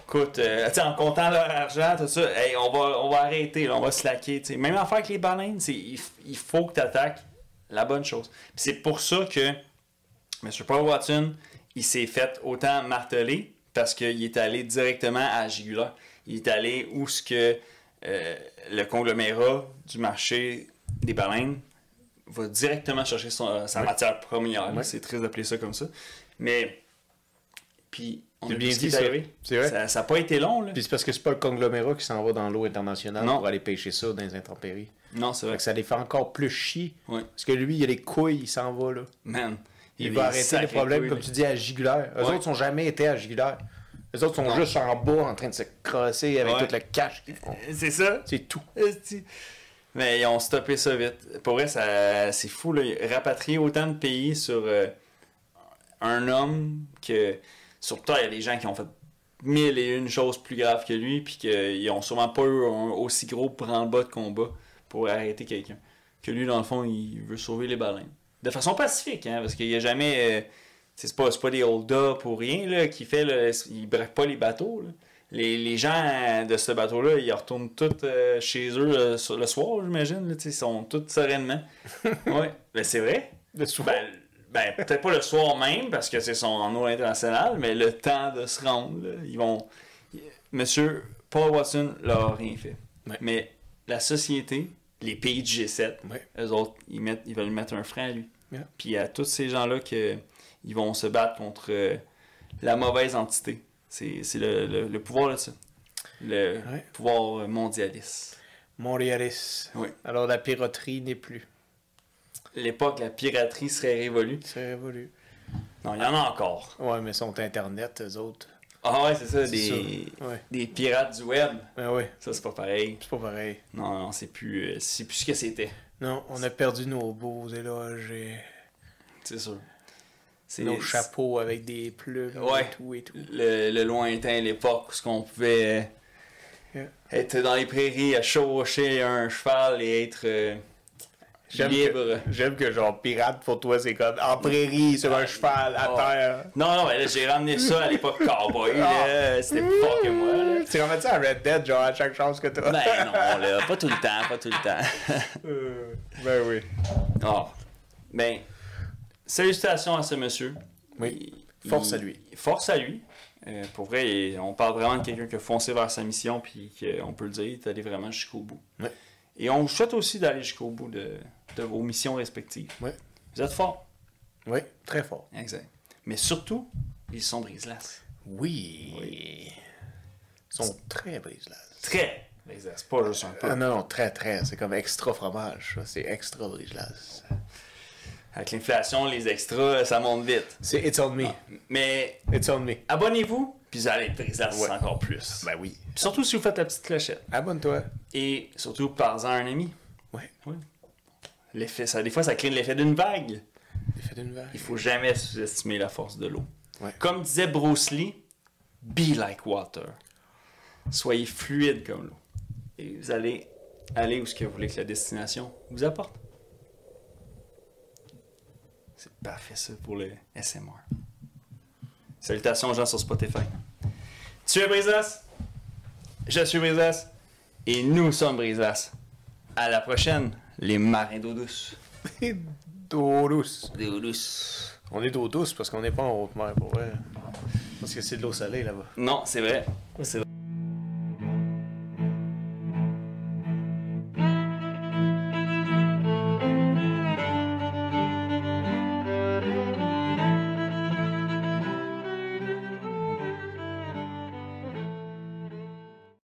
Écoute, en comptant leur argent, tout ça, hey, on va arrêter, là, on va slacker. » Même affaire avec les baleines, il faut que tu attaques la bonne chose. Puis c'est pour ça que M. Paul Watson, il s'est fait autant marteler parce qu'il est allé directement à la jugulaire. Il est allé où ce que le conglomérat du marché des baleines va directement chercher sa matière première. Ouais. C'est triste d'appeler ça comme ça. Mais, puis, on a bien dit ça. C'est vrai. Ça n'a pas été long. Là. Puis c'est parce que c'est pas le conglomérat qui s'en va dans l'eau internationale pour aller pêcher ça dans les intempéries. Non, c'est vrai. Ça les fait encore plus chier. Ouais. Parce que lui, il a les couilles, il s'en va. Là. Man. Il va arrêter les problèmes, comme tu dis, à jugulaire. Eux autres sont jamais été à jugulaire. Les autres sont juste en bas en train de se crosser avec tout le cash qu'ils font. C'est ça. C'est tout. Mais ils ont stoppé ça vite. Pour vrai, c'est fou. Là. Rapatrier autant de pays sur un homme que... Sur Terre, il y a des gens qui ont fait 1001 choses plus graves que lui puis qu'ils ont sûrement pas eu un aussi gros branle-bas de combat pour arrêter quelqu'un. Que lui, dans le fond, il veut sauver les baleines. De façon pacifique, hein, parce qu'il n'y a jamais... c'est pas des hold-up ou rien là, qui fait... Là, ils brèvent pas les bateaux. Là. Les gens de ce bateau-là, ils retournent tous chez eux le soir, j'imagine. Là, ils sont tous sereinement. Oui, ben, c'est vrai. Le soir? Ben, peut-être pas le soir même, parce que c'est en eau internationale, mais le temps de se rendre, là, ils vont... Monsieur Paul Watson leur a rien fait. Ouais. Mais la société, les pays du G7, eux autres, ils veulent mettre un frein à lui. Yeah. Puis à tous ces gens-là qu'ils vont se battre contre la mauvaise entité. C'est le pouvoir de ça. Le pouvoir mondialiste. Mondialiste. Oui. Alors la piraterie n'est plus. L'époque, la piraterie serait révolue. C'est révolu. Non, il y en a encore. Ouais, mais ils sont Internet, eux autres. Ah ouais, c'est ça, des pirates du web. Ouais. Ça, c'est pas pareil. C'est pas pareil. Non, c'est plus ce que c'était. Non, on a perdu nos beaux éloges. C'est sûr. Nos chapeaux avec des plumes et tout. Le lointain, l'époque où on pouvait être dans les prairies à chevaucher un cheval et être libre. J'aime que genre pirate pour toi, c'est comme en prairie, sur un cheval, à terre. Non, mais là, j'ai ramené ça à l'époque cowboy. C'était pas que moi. Là. Tu ramènes ça à Red Dead, genre à chaque chance que t'as. Ben non, là, pas tout le temps. Ben oui. Oh. Ben, salutations à ce monsieur. Oui. Force à lui. Force à lui. Pour vrai, on parle vraiment de quelqu'un qui a foncé vers sa mission, puis qu'on peut le dire, il est allé vraiment jusqu'au bout. Ouais. Et on vous souhaite aussi d'aller jusqu'au bout de vos missions respectives. Ouais. Vous êtes forts. Oui, très fort. Exact. Mais surtout, ils sont brise-glace. Oui. Ils sont très brise-glace. Très brise-glace. C'est pas juste un peu. Non, très. C'est comme extra fromage. C'est extra brise-glace. Avec l'inflation, les extras, ça monte vite. C'est It's on me. Mais It's on me. Abonnez-vous, puis vous allez être brise-glace encore plus. Ben oui. Puis surtout si vous faites la petite clochette. Abonne-toi. Et surtout, parlez-en à un ami. Oui. L'effet, des fois, ça crée l'effet d'une vague. L'effet d'une vague. Il faut jamais sous-estimer la force de l'eau. Ouais. Comme disait Bruce Lee, be like water. Soyez fluide comme l'eau. Et vous allez aller où ce que vous voulez que la destination vous apporte. C'est parfait ça pour le SMR. Salutations aux gens sur Spotify. Tu es Brise-glace? Je suis Brise-glace. Et nous sommes Brise-glace. À la prochaine, les marins d'eau douce. D'eau douce. D'eau douce. On est d'eau douce parce qu'on n'est pas en haute mer, pour vrai. Parce que c'est de l'eau salée là-bas. Non, c'est vrai. C'est vrai.